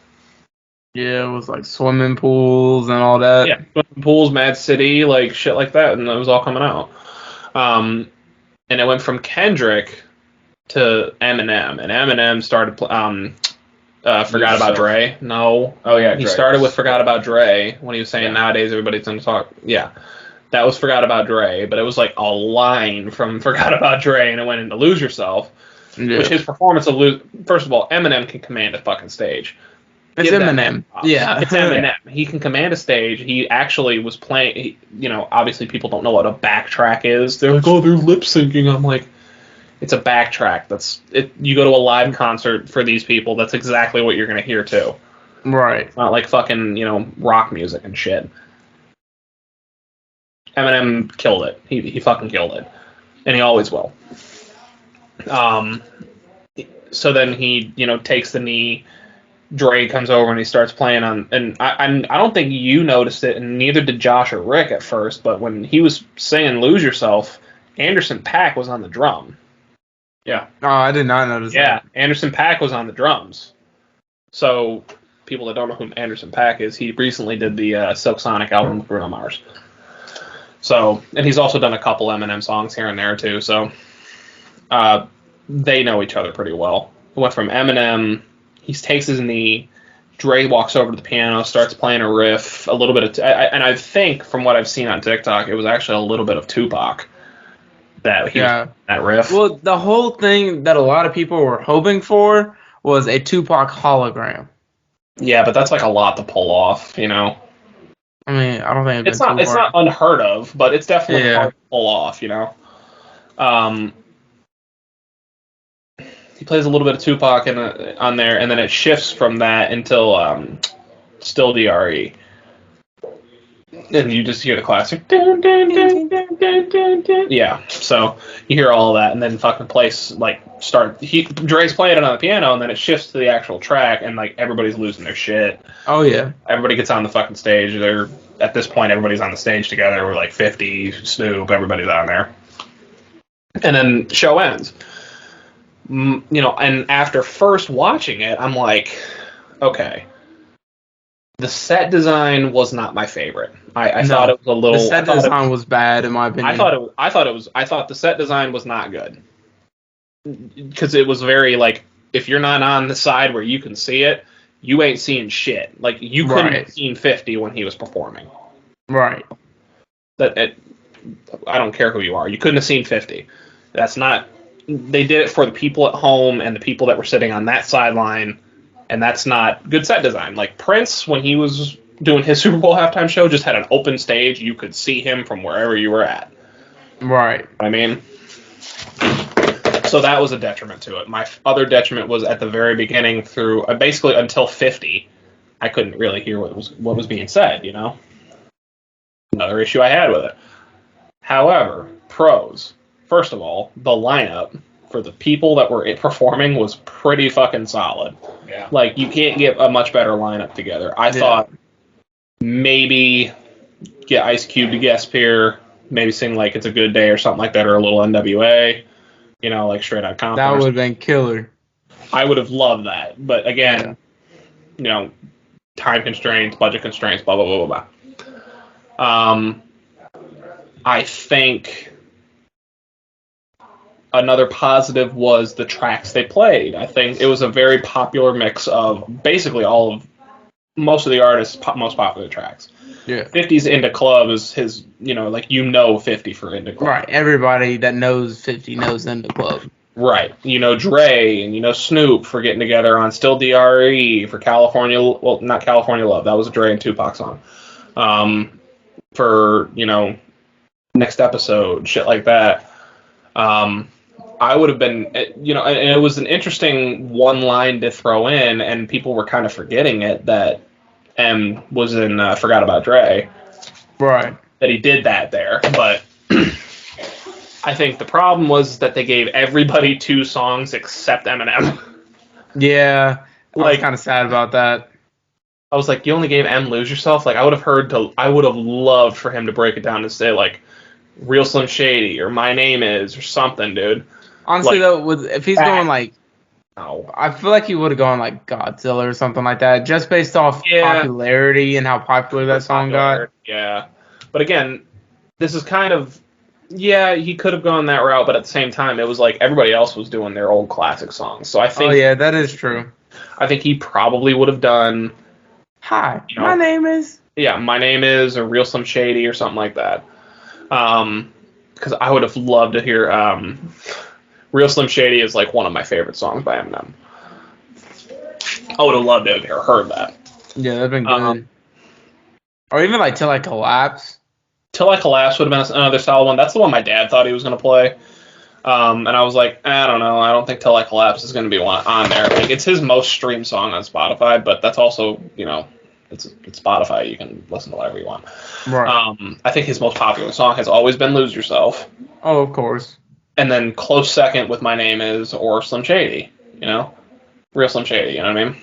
Yeah, it was like swimming pools and all that. Yeah, swimming pools, Mad City, like shit like that, and it was all coming out. And it went from Kendrick to Eminem, and Eminem started Forgot About Dre. No. Oh yeah, he started with Forgot About Dre when he was saying nowadays everybody's gonna talk. Yeah, that was Forgot About Dre, but it was like a line from Forgot About Dre, and it went into Lose Yourself, which his performance of First of all, Eminem can command a fucking stage. It's Eminem. Yeah. It's Eminem. He can command a stage. He actually was playing, obviously people don't know what a backtrack is. They're like, oh, they're lip syncing. I'm like, it's a backtrack. That's it. You go to a live concert for these people, that's exactly what you're going to hear too. Right. It's not like fucking, rock music and shit. Eminem killed it. He fucking killed it. And he always will. So then he, takes the knee. Dre comes over and he starts playing on, and I don't think you noticed it, and neither did Josh or Rick at first, but when he was singing Lose Yourself, Anderson .Paak was on the drum. Yeah. Oh, I did not notice that. Yeah, Anderson .Paak was on the drums. So, people that don't know who Anderson .Paak is, he recently did the Silk Sonic album with Bruno Mars. So, and he's also done a couple Eminem songs here and there too, so they know each other pretty well. It went from Eminem... He takes his knee. Dre walks over to the piano, starts playing a riff, a little bit of... and I think, from what I've seen on TikTok, it was actually a little bit of Tupac that riff. Well, the whole thing that a lot of people were hoping for was a Tupac hologram. Yeah, but that's like a lot to pull off, I mean, I don't think it's not unheard of, but it's definitely hard to pull off, He plays a little bit of Tupac on there, and then it shifts from that until Still DRE. And you just hear the classic. Dun, dun, dun, dun, dun, dun, dun. Yeah, so you hear all of that, and then fucking Dre's playing it on the piano, and then it shifts to the actual track, and like everybody's losing their shit. Oh, yeah. Everybody gets on the fucking stage. At this point, everybody's on the stage together. We're like 50, Snoop, everybody's on there. And then the show ends. And after first watching it, I'm like, okay. The set design was not my favorite. I thought it was a little. The set design was bad, in my opinion. I thought the set design was not good because it was very like, if you're not on the side where you can see it, you ain't seeing shit. Like you couldn't have seen 50 when he was performing. Right. I don't care who you are. You couldn't have seen 50. That's not. They did it for the people at home and the people that were sitting on that sideline, and that's not good set design. Like Prince, when he was doing his Super Bowl halftime show, just had an open stage. You could see him from wherever you were at. Right. I mean, so that was a detriment to it. My other detriment was at the very beginning through basically until 50, I couldn't really hear what was being said, Another issue I had with it. However, pros. First of all, the lineup for the people that were performing was pretty fucking solid. Yeah. Like, you can't get a much better lineup together. I thought maybe get Ice Cube to guest appear, maybe sing like It's a Good Day or something like that, or a little NWA, like Straight Outta Compton. That would have been killer. I would have loved that. But again, time constraints, budget constraints, blah, blah, blah, blah, blah. I think another positive was the tracks they played. I think it was a very popular mix of basically most of the artists' most popular tracks. Yeah. 50's Into Club is his, 50 for Into Club. Right. Everybody that knows 50 knows Into Club. Right. Dre and Snoop for getting together on Still DRE for California. Well, not California Love. That was a Dre and Tupac song. For Next Episode, shit like that. I would have been, and it was an interesting one line to throw in, and people were kind of forgetting it that M was in Forgot About Dre. Right. That he did that there, but. I think the problem was that they gave everybody 2 songs except Eminem. Yeah, I was kind of sad about that. I was like, you only gave M Lose Yourself? Like, I would have loved for him to break it down and say, like, Real Slim Shady or My Name Is or something, dude. Honestly, though, if he's going, like, no. I feel like he would have gone, like, Godzilla or something like that, just based off popularity and how popular that song got. Yeah. But again, this is kind of... Yeah, he could have gone that route, but at the same time, it was like everybody else was doing their old classic songs. So I think... Oh, yeah, that is true. I think he probably would have done... Hi, my name is... Yeah, My Name Is, or Real Slim Shady, or something like that. Because I would have loved to hear... Real Slim Shady is like one of my favorite songs by Eminem. I would have loved to have heard that. Yeah, that'd been good. Or even like Till I Collapse. Till I Collapse would have been another solid one. That's the one my dad thought he was going to play. And I was like, I don't know. I don't think Till I Collapse is going to be one on there. Like, it's his most streamed song on Spotify, but that's also, it's Spotify. You can listen to whatever you want. Right. I think his most popular song has always been Lose Yourself. Oh, of course. And then close second with My Name Is or Slim Shady, Real Slim Shady, you know what I mean?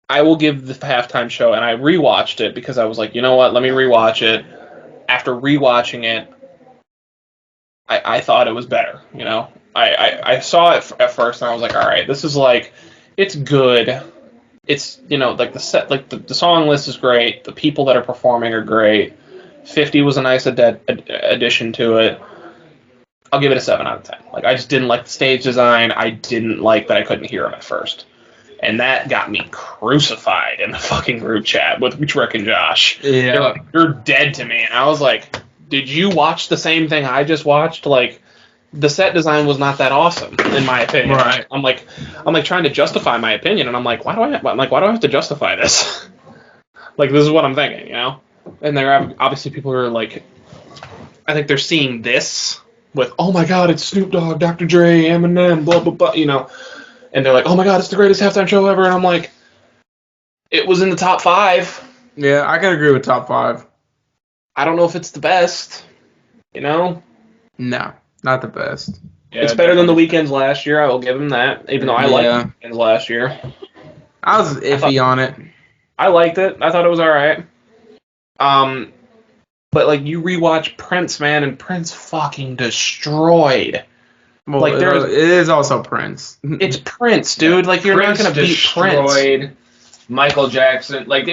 I will give the halftime show, and I rewatched it because I was like, you know what, let me rewatch it. After rewatching it, I thought it was better, I saw it at first, and I was like, all right, this is like, it's good. It's, like the set, like the song list is great. The people that are performing are great. 50 was a nice addition to it. I'll give it a 7 out of 10. Like, I just didn't like the stage design. I didn't like that I couldn't hear him at first. And that got me crucified in the fucking group chat with Rick and Josh. Yeah. They're like, you're dead to me. And I was like, did you watch the same thing I just watched? Like, the set design was not that awesome, in my opinion. Right. I'm like trying to justify my opinion, and I'm like, why do I have to justify this? Like, this is what I'm thinking, And there are obviously people who are like, I think they're seeing this with, oh my god, it's Snoop Dogg, Dr. Dre, Eminem, blah blah blah, and they're like, oh my god, it's the greatest halftime show ever, and I'm like, it was in the top 5. Yeah, I can agree with top 5. I don't know if it's the best, No, not the best. Yeah, it's better than the Weeknd's last year, I will give him that, even though I liked the Weeknd's last year. I was iffy on it. I liked it. I thought it was alright. But, like, you rewatch Prince, man, and Prince fucking destroyed. Well, like, it is also Prince. It's Prince, dude. Like, you're not going to beat Prince. Michael Jackson. Like,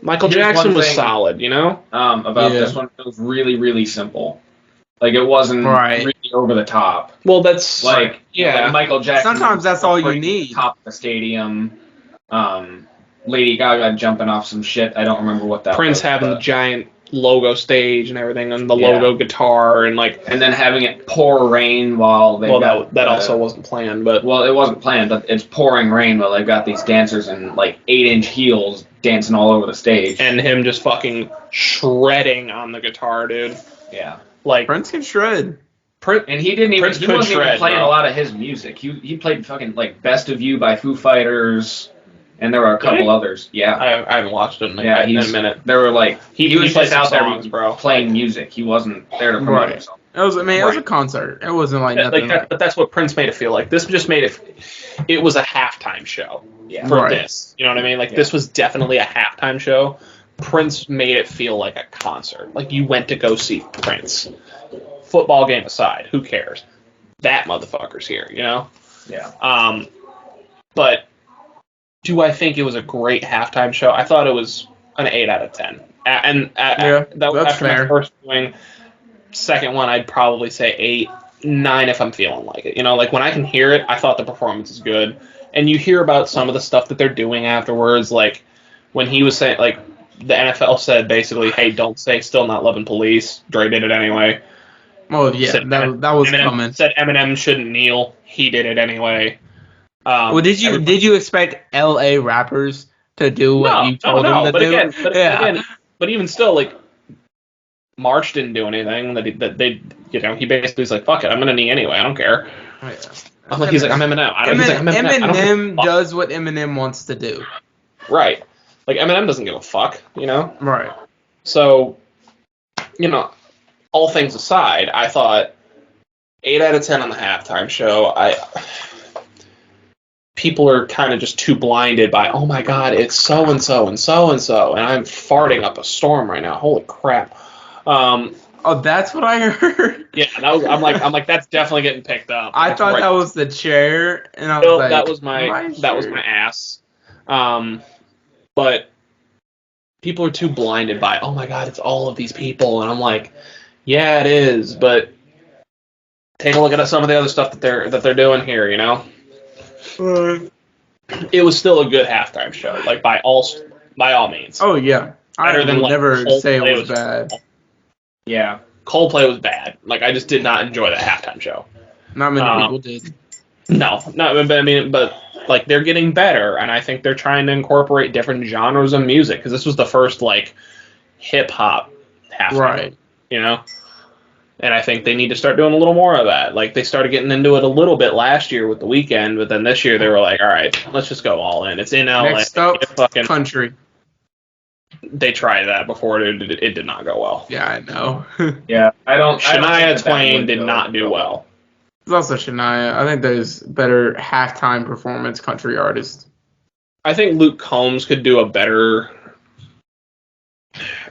Michael Jackson was solid, About this one, it was really, really simple. Like, it wasn't really over the top. Well, that's... Like, like Michael Jackson... Sometimes that's all you need. Top of the stadium. Lady Gaga jumping off some shit. I don't remember what that Prince was. Having the giant logo stage and everything, and the logo guitar, and like... And then having it pour rain while they that also wasn't planned, but... Well, it wasn't planned, but it's pouring rain while they've got these dancers in, like, 8-inch heels dancing all over the stage. And him just fucking shredding on the guitar, dude. Yeah. Like... Prince can shred. And he wasn't even playing a lot of his music. He played fucking, like, Best of You by Foo Fighters... And there were a couple others. Yeah. I haven't watched it in a minute. There were like he was just out songs, there playing music. He wasn't there to promote himself. It was a concert. It wasn't like nothing. But that's what Prince made it feel like. This just made it was a halftime show for this. You know what I mean? Like this was definitely a halftime show. Prince made it feel like a concert. Like you went to go see Prince. Football game aside, who cares? That motherfucker's here, Yeah. But do I think it was a great halftime show? I thought it was an 8 out of 10. That was that's after fair. my first viewing. second one, I'd probably say 8, 9 if I'm feeling like it. Like when I can hear it, I thought the performance is good. And you hear about some of the stuff that they're doing afterwards, like when he was saying, like the NFL said basically, hey, don't say "Still Not Loving Police." Dre did it anyway. Oh yeah, that was coming. Said Eminem shouldn't kneel. He did it anyway. Well, did you expect L.A. rappers to do what you told them to do? But even still, like March didn't do anything. That they he basically was like, fuck it, I'm gonna knee anyway. I don't care. Oh, yeah. I'm like, he's like, I'm Eminem. Eminem does what Eminem wants to do. Right. Like, Eminem doesn't give a fuck, Right. So, all things aside, I thought 8 out of 10 on the halftime show. People are kind of just too blinded by, oh my god, it's so-and-so and so-and-so, and I'm farting up a storm right now. Holy crap. Oh, that's what I heard. Yeah, I'm like, that's definitely getting picked up. I thought that was the chair, and I was like, that was my ass. But people are too blinded by, oh my god, it's all of these people, and I'm like, yeah, it is, but take a look at some of the other stuff that they're doing here, It was still a good halftime show, like by all means. Oh yeah, I would never say it was bad. Yeah, Coldplay was bad. Like, I just did not enjoy that halftime show. Not many people did. No, but like, they're getting better, and I think they're trying to incorporate different genres of music, because this was the first like hip hop halftime, right? And I think they need to start doing a little more of that. Like, they started getting into it a little bit last year with The Weeknd, but then this year they were like, all right, let's just go all in. It's in LA. Next up, country. They tried that before. It did not go well. Yeah, I know. Yeah, Shania Twain did not do well. It's also Shania. I think there's better halftime performance country artists. I think Luke Combs could do a better.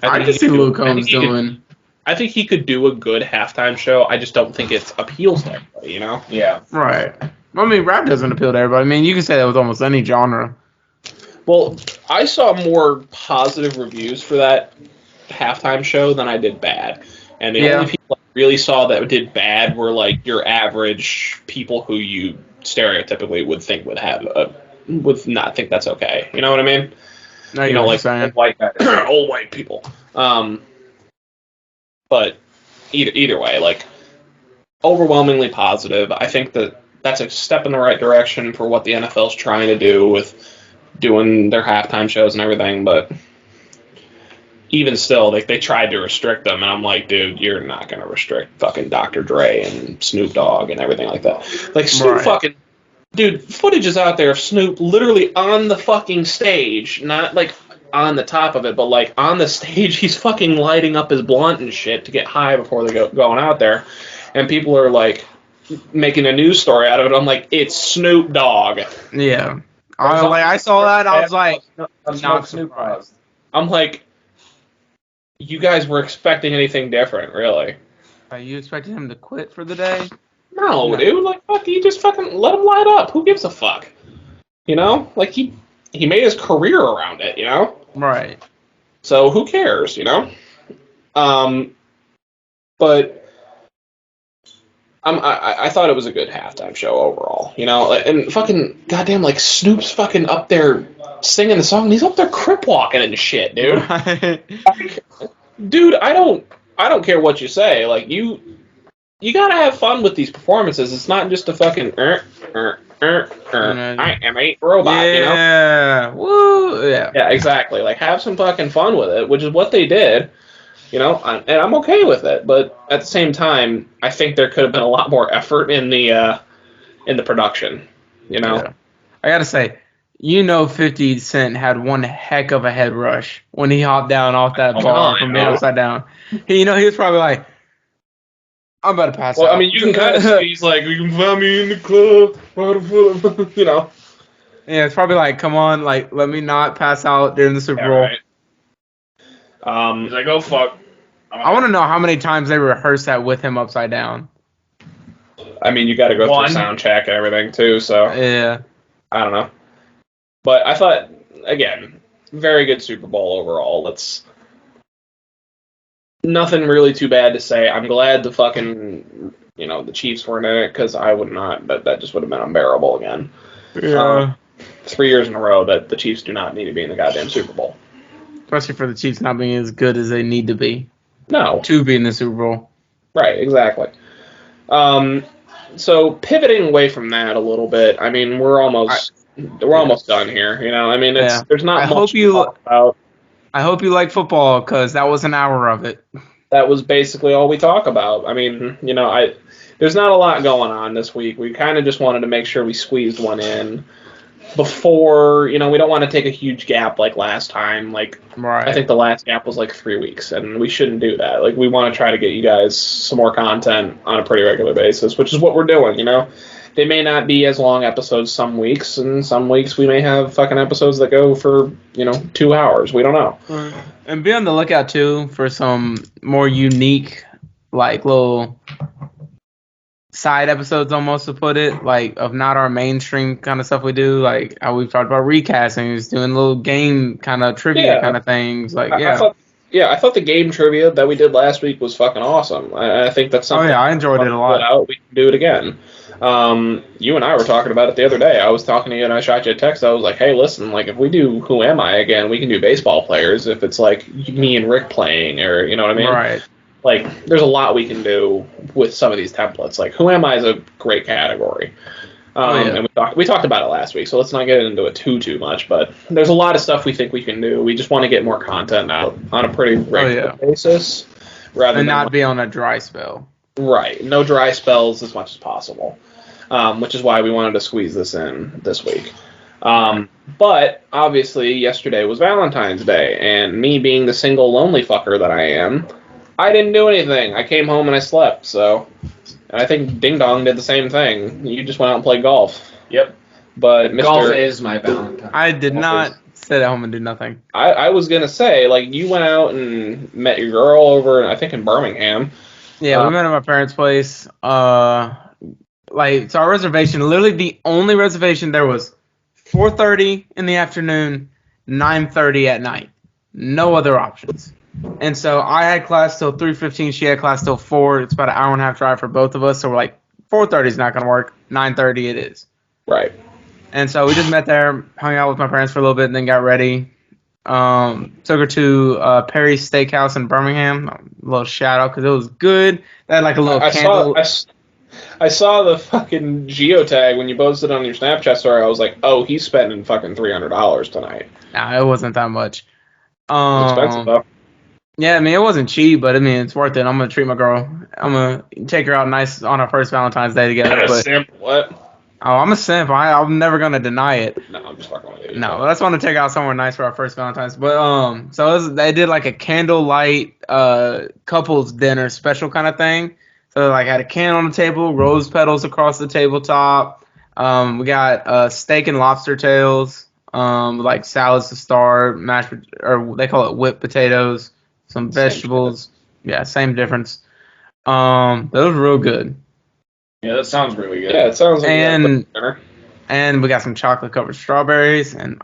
I can see Luke Combs doing. I think he could do a good halftime show. I just don't think it appeals to everybody, Yeah. Right. I mean, rap doesn't appeal to everybody. I mean, you can say that with almost any genre. Well, I saw more positive reviews for that halftime show than I did bad. And the only people I really saw that did bad were, like, your average people who you stereotypically would not think that's okay. You know what I mean? No, like white guys, old white people. But either way, like, overwhelmingly positive. I think that's a step in the right direction for what the NFL's trying to do with doing their halftime shows and everything. But even still, they tried to restrict them, and I'm like, dude, you're not going to restrict fucking Dr. Dre and Snoop Dogg and everything like that. Like, Snoop fucking... Dude, footage is out there of Snoop literally on the fucking stage, not, like, on the top of it, but, like, on the stage, he's fucking lighting up his blunt and shit to get high before they going out there. And people are, like, making a news story out of it. I'm like, it's Snoop Dogg. Yeah. I saw that, I was like, not surprised. I'm like, you guys were expecting anything different, really. Are you expecting him to quit for the day? No, dude. Like, fuck, you just fucking let him light up. Who gives a fuck? Like, he made his career around it, Right. So who cares, But I thought it was a good halftime show overall, and fucking goddamn, like, Snoop's fucking up there singing the song, and he's up there crip walking and shit, dude. Right. Dude, I don't care what you say. Like, you gotta have fun with these performances. It's not just a fucking I am a robot, Yeah. Woo. Yeah. Yeah, exactly. Like, have some fucking fun with it, which is what they did. And I'm okay with it, but at the same time, I think there could have been a lot more effort in the production. Yeah. I gotta say, 50 Cent had one heck of a head rush when he hopped down off that bar from being upside down. He was probably like, I'm about to pass out. Well, I mean, you can kind of see he's like, you can find me in the club, Yeah, it's probably like, come on, like, let me not pass out during the Super Bowl. Right. He's like, oh, fuck. I want to know how many times they rehearsed that with him upside down. I mean, you got to go through sound check and everything, too, so. Yeah. I don't know. But I thought, again, very good Super Bowl overall. nothing really too bad to say. I'm glad the fucking, the Chiefs weren't in it because I would not, but that just would have been unbearable again. Yeah. 3 years in a row that the Chiefs do not need to be in the goddamn Super Bowl. Especially for the Chiefs not being as good as they need to be. No. To be in the Super Bowl. Right, exactly. So pivoting away from that a little bit, I mean, we're almost done here. I mean, there's not much to talk about. I hope you like football because that was an hour of it. That was basically all we talk about. I mean, there's not a lot going on this week. We kind of just wanted to make sure we squeezed one in before, we don't want to take a huge gap like last time. Like, right. I think the last gap was like 3 weeks, and we shouldn't do that. Like, we want to try to get you guys some more content on a pretty regular basis, which is what we're doing, They may not be as long episodes some weeks, and some weeks we may have fucking episodes that go for, 2 hours. We don't know. And be on the lookout, too, for some more unique, like, little side episodes, almost, to put it, like, of not our mainstream kind of stuff we do, like how we've talked about recasting, just doing little game kind of trivia kind of things. Like, I thought the game trivia that we did last week was fucking awesome. I think that's something. Oh, yeah, I enjoyed it a lot. We can do it again. You and I were talking about it the other day. I was talking to you and I shot you a text. I was like, hey, listen, like, if we do Who Am I again, we can do baseball players. If it's like me and Rick playing, or, you know what I mean? Right. Like, there's a lot we can do with some of these templates. Like, Who Am I is a great category. And we talked about it last week, so let's not get into it too much. But there's a lot of stuff we think we can do. We just want to get more content out on a pretty regular basis, rather than not be on a dry spell. Right, no dry spells as much as possible, which is why we wanted to squeeze this in this week. But obviously, yesterday was Valentine's Day, and me being the single lonely fucker that I am, I didn't do anything. I came home and I slept. So. And I think Ding Dong did the same thing. You just went out and played golf. Yep. But golf is my Valentine. I did not sit at home and do nothing. I was going to say, like, you went out and met your girl over, I think, in Birmingham. Yeah, we met at my parents' place. So our reservation, literally the only reservation there was 4:30 in the afternoon, 9:30 at night. No other options. And so I had class till 3:15. She had class till 4. It's about an hour and a half drive for both of us. So we're like, 4:30 is not going to work. 9:30 it is. Right. And so we just met there, hung out with my parents for a little bit, and then got ready. Took her to Perry's Steakhouse in Birmingham. A little shout out because it was good. They had like a little candle. I saw the fucking geotag when you posted it on your Snapchat story. I was like, oh, he's spending fucking $300 tonight. Nah, it wasn't that much. Expensive though. Yeah, I mean, it wasn't cheap, but I mean, it's worth it. I'm going to treat my girl. I'm going to take her out nice on our first Valentine's Day together. Simp, what? Oh, I'm a simp. I'm never going to deny it. No, I'm just fucking with you. No, I just want to take out somewhere nice for our first Valentine's. But, they did like a candlelight couples dinner special kind of thing. So, like, had a can on the table, rose petals across the tabletop. We got steak and lobster tails, like salads to start, or they call it whipped potatoes. Some vegetables. Yeah, same difference. That was real good. Yeah, that sounds really good. Yeah, it sounds like dinner. And we got some chocolate covered strawberries, and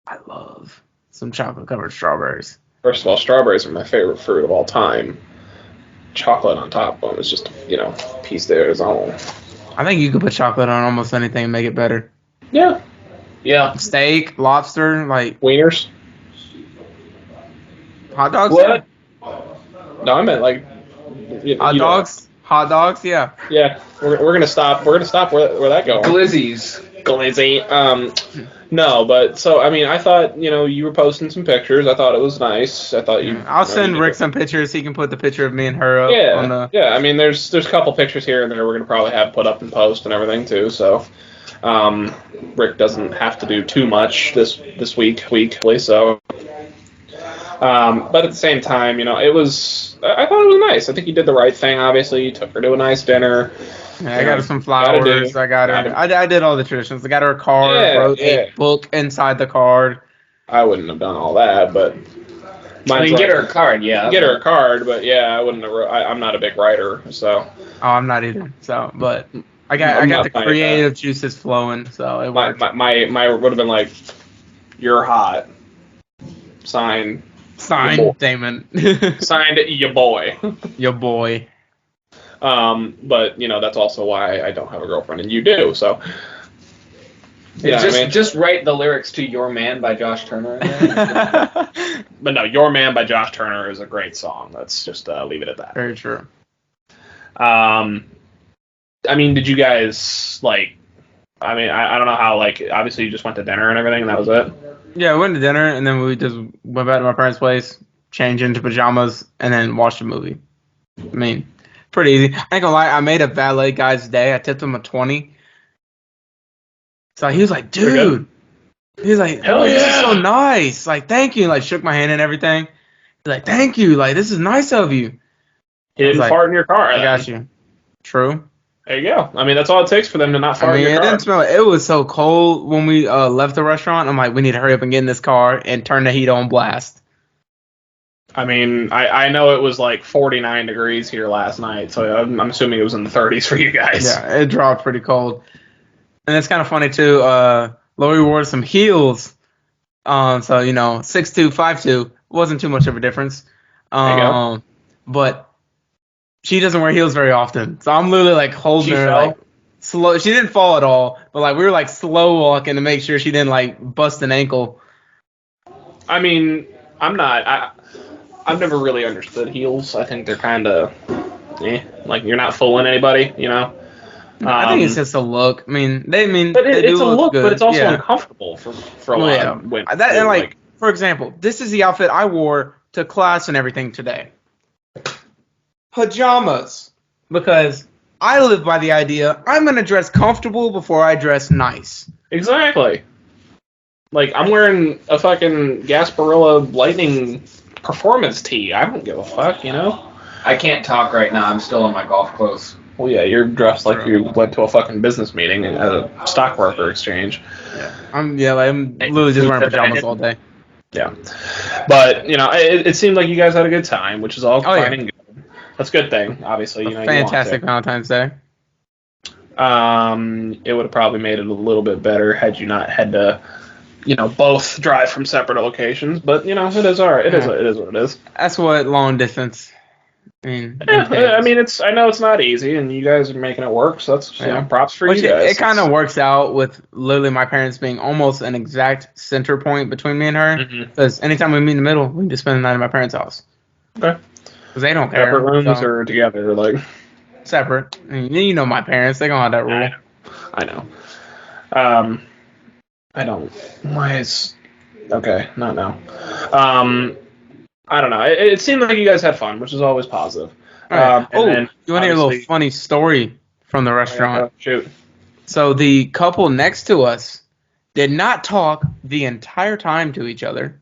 I love some chocolate covered strawberries. First of all, strawberries are my favorite fruit of all time. Chocolate on top of them is just, piece de raison. I think you could put chocolate on almost anything and make it better. Yeah. Yeah. Steak, lobster, like wieners. Hot dogs? What? No, I meant like hot dogs. Hot dogs, yeah. Yeah, we're gonna stop. We're gonna stop where that going. Glizzies. Glizzy. No, but so I mean, I thought you were posting some pictures. I thought it was nice. I thought you. I'll send Rick some pictures. He can put the picture of me and her up. Yeah. Yeah. I mean, there's a couple pictures here and there we're gonna probably have put up and post and everything too. So, Rick doesn't have to do too much this weekly. So. But at the same time, I thought it was nice. I think you did the right thing, obviously. You took her to a nice dinner. Yeah, I got her some flowers. I did all the traditions. I got her a card, wrote a book inside the card. I wouldn't have done all that, but... get her a card, yeah. Get her a card, but yeah, I wouldn't have... I'm not a big writer, so... Oh, I'm not either, so... But I got the creative juices flowing, so it worked. My would have been like, you're hot. Sign... Signed, Damon. Signed, your boy. Your boy. But that's also why I don't have a girlfriend, and you do. So. Just write the lyrics to "Your Man" by Josh Turner in there. But no, "Your Man" by Josh Turner is a great song. Let's just leave it at that. Very true. Did you guys I don't know how. Obviously, you just went to dinner and everything, and that was it. Yeah, we went to dinner, and then we just went back to my parents' place, changed into pajamas, and then watched a movie. Pretty easy. I ain't gonna lie, I made a valet guy's day. I tipped him a 20. So he was like, dude. He was like, hell this yeah. is so nice. Like, thank you. Like, shook my hand and everything. He's like, thank you. Like, this is nice of you. He didn't fart in your car. I got you. True. There you go. That's all it takes for them to not fart in your car. It didn't smell. It was so cold when we left the restaurant. I'm like, we need to hurry up and get in this car and turn the heat on blast. I know it was like 49 degrees here last night, so I'm assuming it was in the 30s for you guys. Yeah, it dropped pretty cold. And it's kind of funny, too. Lori wore some heels. So, 6'2", 5'2". Wasn't too much of a difference. There you go. But she doesn't wear heels very often. So I'm literally, like, holding her, like, slow. She didn't fall at all. But, like, we were, like, slow walking to make sure she didn't, like, bust an ankle. I'm not. I've never really understood heels. I think they're kind of, like you're not fooling anybody, I think it's just a look. But it's a look, good. But it's also uncomfortable for a lot of women. For example, this is the outfit I wore to class and everything today. Pajamas, because I live by the idea I'm gonna dress comfortable before I dress nice. Exactly. Like, I'm wearing a fucking Gasparilla Lightning performance tee. I don't give a fuck, I can't talk right now. I'm still in my golf clothes. Well, yeah, you're dressed like you went to a fucking business meeting at a stockbroker exchange. Yeah. I'm literally just wearing pajamas all day. Yeah. But, it seemed like you guys had a good time, which is all fine and good. That's a good thing, obviously. Fantastic Valentine's Day. It would have probably made it a little bit better had you not had to, both drive from separate locations. But, it is all right. It is what it is. That's what long distance. I know it's not easy, and you guys are making it work, so that's props for you guys. It kind of works out with literally my parents being almost an exact center point between me and her. Because anytime we meet in the middle, we can just spend the night at my parents' house. Okay. Because they don't care. Separate rooms or together, like separate. My parents, they don't have that rule. I know. I don't. Why is okay? Not now. I don't know. It seemed like you guys had fun, which is always positive. Right. You want to hear a little funny story from the restaurant? Shoot. So the couple next to us did not talk the entire time to each other,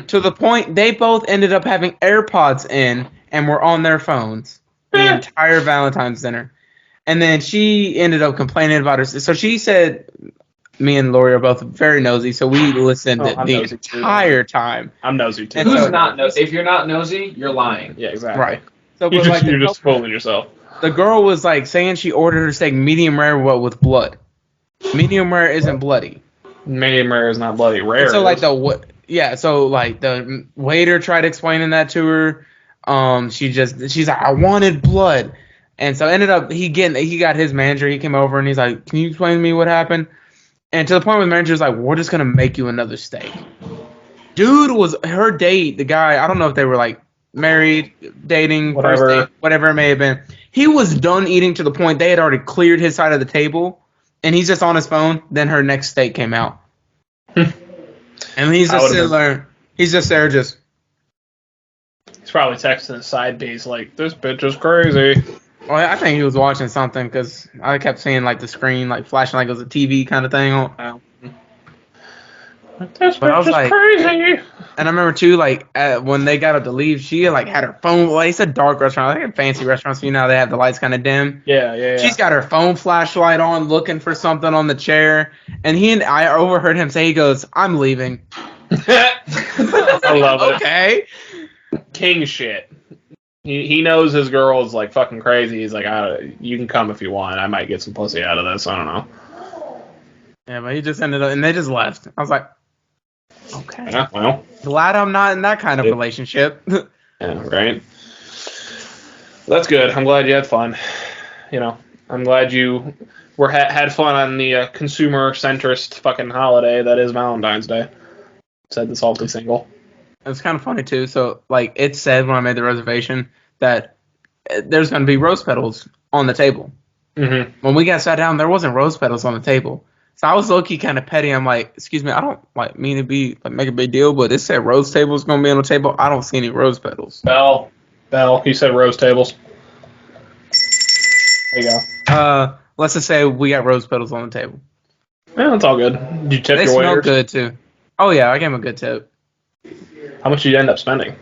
to the point they both ended up having AirPods in and were on their phones the entire Valentine's dinner. And then she ended up complaining about her. So she said, me and Lori are both very nosy, so we listened the entire time. I'm nosy too. Who's not nosy? If you're not nosy, you're lying. Yeah, exactly. Right. So you're just fooling yourself. The girl was like saying she ordered her steak medium rare, with blood. Medium rare isn't bloody. Medium rare is not bloody. Rare. So the waiter tried explaining that to her. She's like, I wanted blood, and so ended up he got his manager. He came over and he's like, can you explain to me what happened? And to the point where the manager's like, we're just going to make you another steak. Dude was her date, the guy, I don't know if they were like married, dating, first date, whatever it may have been. He was done eating to the point they had already cleared his side of the table, and he's just on his phone. Then her next steak came out. And he's just sitting there. He's just there just. He's probably texting his side B's like, this bitch is crazy. Well, I think he was watching something because I kept seeing like the screen like flashing like it was a TV kind of thing. This bitch is crazy. And I remember too, like when they got up to leave, she had her phone. Well, it's a dark restaurant. They have fancy restaurants, so they have the lights kind of dim. Yeah. She's got her phone flashlight on, looking for something on the chair. And I overheard him say, he goes, "I'm leaving." I love it. Okay. King shit. He knows his girl is like fucking crazy. He's like, you can come if you want. I might get some pussy out of this. I don't know. Yeah, but he just ended up, and they just left. I was like, Okay. Yeah, well. Glad I'm not in that kind of relationship. Yeah, right? That's good. I'm glad you had fun. I'm glad you had fun on the consumer centrist fucking holiday that is Valentine's Day. Said the salty single. It's kind of funny too. So like it said when I made the reservation that there's going to be rose petals on the table. Mm-hmm. When we got sat down, there wasn't rose petals on the table. So I was low-key kind of petty. I'm like, excuse me, I don't like mean to be like make a big deal, but it said rose tables going to be on the table. I don't see any rose petals. Bell, you said rose tables. There you go. Let's just say we got rose petals on the table. Yeah, that's all good. Did you tip They your smell waiters? good too. Oh yeah, I gave them a good tip. How much did you end up spending?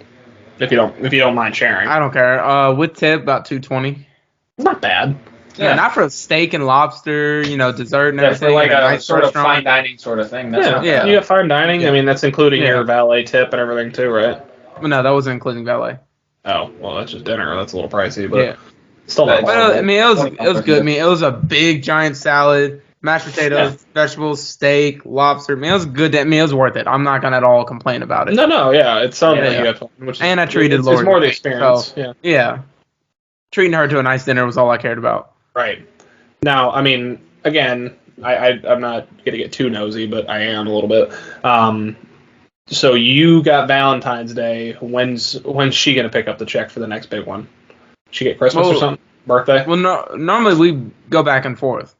If you don't mind sharing. I don't care. With tip about $220. Not bad. Yeah, not for steak and lobster, dessert and Yeah, everything. for like at a nice sort of restaurant. fine dining sort of thing. That's not yeah. You got fine dining. Yeah. I mean, that's including Yeah. your valet tip and everything too, right? But no, that wasn't including valet. Oh, well, that's just dinner. That's a little pricey, but Yeah. still not But bad. I mean, it was good. I mean, it was a big giant salad, mashed potatoes, vegetables, steak, lobster. I mean, it was good. I mean, it was worth it. I'm not gonna at all complain about it. No, yeah, it sounds like Yeah. you had fun. And I treated it's Lori. more the right, experience. so, yeah. Treating her to a nice dinner was all I cared about. Right. Now, I mean, again, I'm not gonna get too nosy, but I am a little bit. So you got Valentine's Day. When's she gonna pick up the check for the next big one? She get Christmas or something? Birthday? Well, no, normally we go back and forth.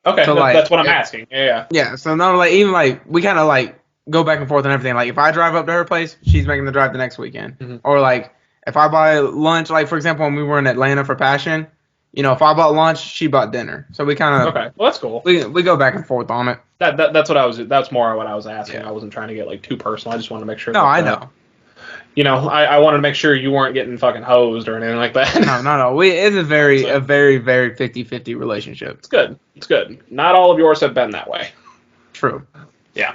Okay, So, that's what I'm asking. Yeah. Yeah, so normally we kind of go back and forth and everything. Like if I drive up to her place, she's making the drive the next weekend. Mm-hmm. Or like if I buy lunch, like for example when we were in Atlanta for Passion, if I bought lunch, she bought dinner. So we kind of Okay, well that's cool. we go back and forth on it. That's more what I was asking. Yeah. I wasn't trying to get too personal. I just wanted to make sure. No, I know. I wanted to make sure you weren't getting fucking hosed or anything like that. No. It's a very 50-50 relationship. It's good. It's good. Not all of yours have been that way. True. Yeah.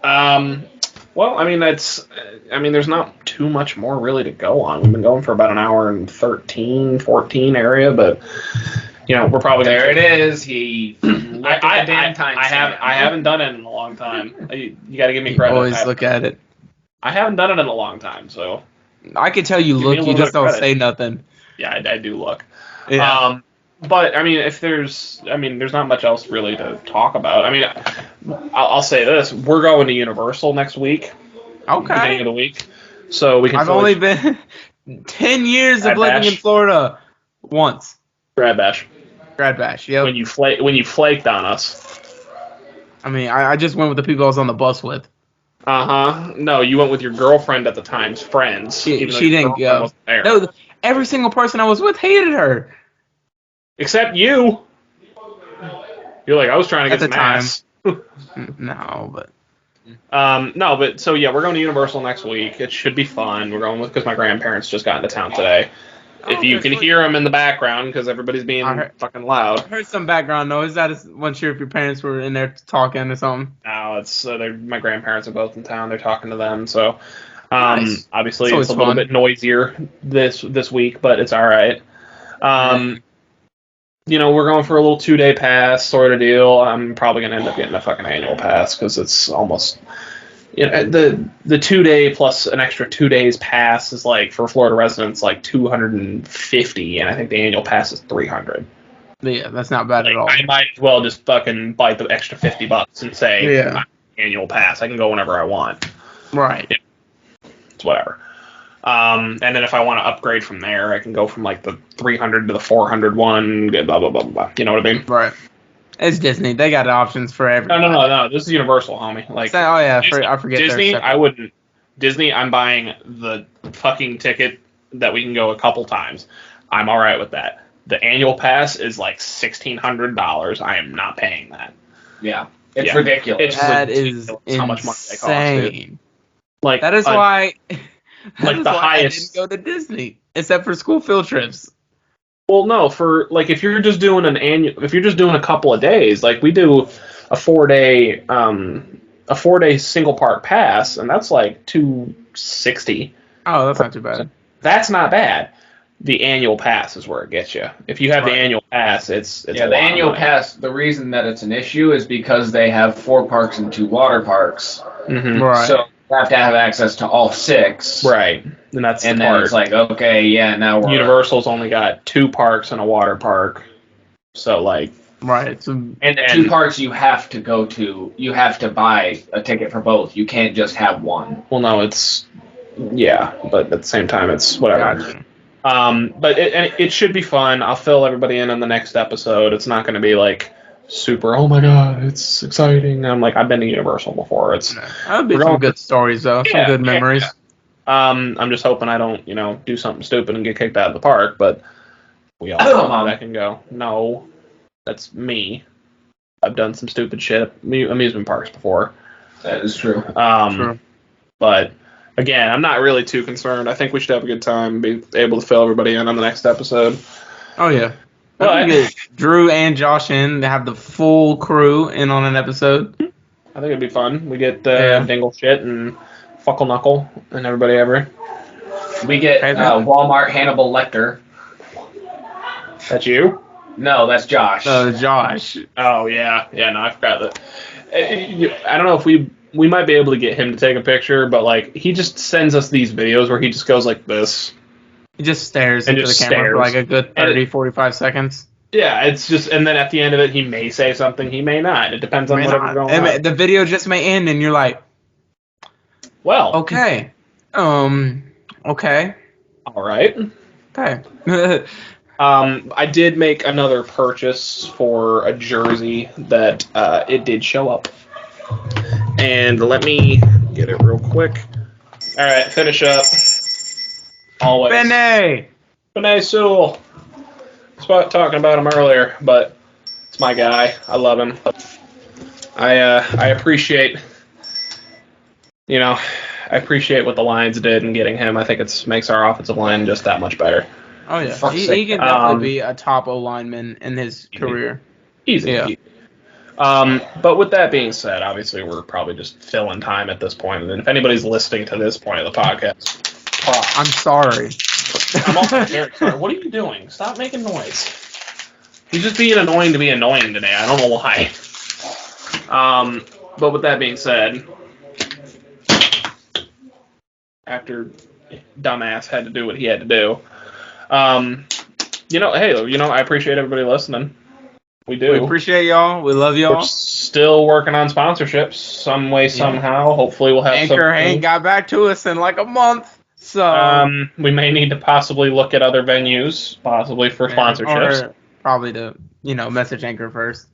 Well, I mean, there's not too much more really to go on. We've been going for about an hour and 13, 14 area, but we're probably There it is. He looked at the damn time. I haven't done it in a long time. You got to give me credit. Always look at it. I haven't done it in a long time, so I can tell you Give me a look, little you just bit of don't credit. say nothing. yeah, I do look. Yeah. But I mean, there's not much else really to talk about. I mean, I'll say this: we're going to Universal next week, beginning Okay. of the week, so we can. I've only been 10 years of Grad living bash. in Florida. Once. grad bash Grad bash. Yep. when you flaked on us. I mean, I just went with the people I was on the bus with. No, you went with your girlfriend at the time's friends. She even though she your didn't girlfriend go. wasn't there. No, every single person I was with hated her. Except you. You're like, I was trying to At get the some time. ass. No, but No, but so yeah, we're going to Universal next week. It should be fun. We're going with because my grandparents just got into town today. If you can hear them in the background, because everybody's being fucking loud. I heard some background noise. I just wasn't sure if your parents were in there talking or something. No, it's my grandparents are both in town. They're talking to them, so Nice. obviously It's it's a always little fun. bit noisier this week, but it's all right. We're going for a little 2-day pass sort of deal. I'm probably gonna end up getting a fucking annual pass because it's almost the 2-day plus an extra 2 days pass is like for Florida residents like $250, and I think the annual pass is $300. Yeah, that's not bad at all. I might as well just fucking bite the extra $50 and say Yeah. annual pass. I can go whenever I want. Right. It's whatever. And then if I want to upgrade from there, I can go from like the 300 to the 400 one. Blah blah blah blah. You know what I mean? Right. It's Disney. They got options for everything. No. This is Universal, homie. Like, Oh yeah, Disney, I forget. Disney. they're I wouldn't. Disney. I'm buying the fucking ticket that we can go a couple times. I'm all right with that. The annual pass is like $1,600. I am not paying that. Yeah. It's Yeah. ridiculous. It's That is ridiculous how much money they cost, dude. insane. Like That is why. like the highest- I didn't go to Disney except for school field trips. Well, no, for like if you're just doing a couple of days, like we do a 4-day single park pass, and that's like $260. Oh, that's not too bad. That's not bad. the annual pass is where it gets you. If you have the annual pass, it's the annual pass. The reason that it's an issue is because they have 4 parks and 2 water parks. Mm-hmm. Right. So you have to have access to all 6. Right. And that's and the then part. It's like, okay, yeah, now we're Universal's only got 2 parks and a water park. So like right. So, and the 2 parks you have to go to, you have to buy a ticket for both. You can't just have one. well, no, it's but at the same time, it's whatever. gotcha. But it should be fun. I'll fill everybody in on the next episode. It's not going to be like super. Oh my god, it's exciting. I'm like, I've been to Universal before. That'll be some good stories though. Some good memories. I'm just hoping I don't, do something stupid and get kicked out of the park. But we all know how that can go. No, that's me. I've done some stupid shit at amusement parks before. That is true. True. But again, I'm not really too concerned. I think we should have a good time, be able to fill everybody in on the next episode. Oh yeah. But We get Drew and Josh in to have the full crew in on an episode. I think it'd be fun. We get Dingle Shit and Fuckle Knuckle and everybody ever. We get Walmart Hannibal Lecter. That's you? No, that's Josh. Josh. Oh yeah, no, I forgot that. I don't know if we might be able to get him to take a picture, but like he just sends us these videos where he just goes like this. He just stares And into just the camera for stares. like a good 30, 45 seconds. Yeah, it's just, and then at the end of it, he may say something, he may not. It depends on whatever's going on. The video just may end, and you're like, Well, okay, okay, all right. okay. I did make another purchase for a jersey that it did show up. And let me get it real quick. All right, finish up. Always. Benet Sewell. I was talking about him earlier, but it's my guy. I love him. I appreciate, I appreciate what the Lions did in getting him. I think it makes our offensive line just that much better. Oh yeah, he can definitely be a top O lineman in his career. Easy. Yeah. But with that being said, obviously we're probably just filling time at this point. And if anybody's listening to this point of the podcast, I'm sorry. I'm also very sorry. What are you doing? Stop making noise. He's just being annoying to be annoying today. I don't know why. But with that being said, after dumbass had to do what he had to do, I appreciate everybody listening. We do. We appreciate y'all. We love y'all. We're still working on sponsorships some way, somehow. Hopefully we'll have Anchor ain't got back to us in like a month. So we may need to possibly look at other venues, possibly for sponsorships. Or probably to, message Anchor first.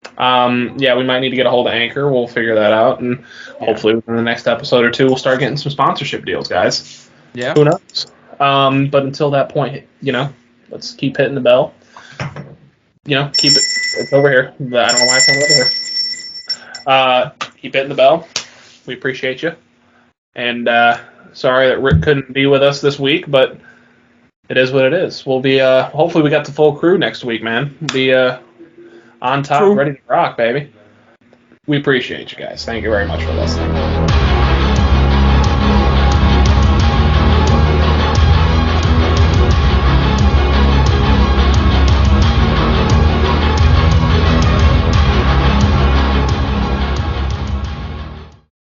We might need to get a hold of Anchor. We'll figure that out, and hopefully within the next episode or two, we'll start getting some sponsorship deals, guys. Yeah. Who knows? But until that point, let's keep hitting the bell. Keep it. It's over here. I don't know why it's over here. Keep hitting the bell. We appreciate you. And sorry that Rick couldn't be with us this week, but it is what it is. We'll be. Hopefully, we got the full crew next week, man. We'll be on top, ready to rock, baby. We appreciate you guys. Thank you very much for listening.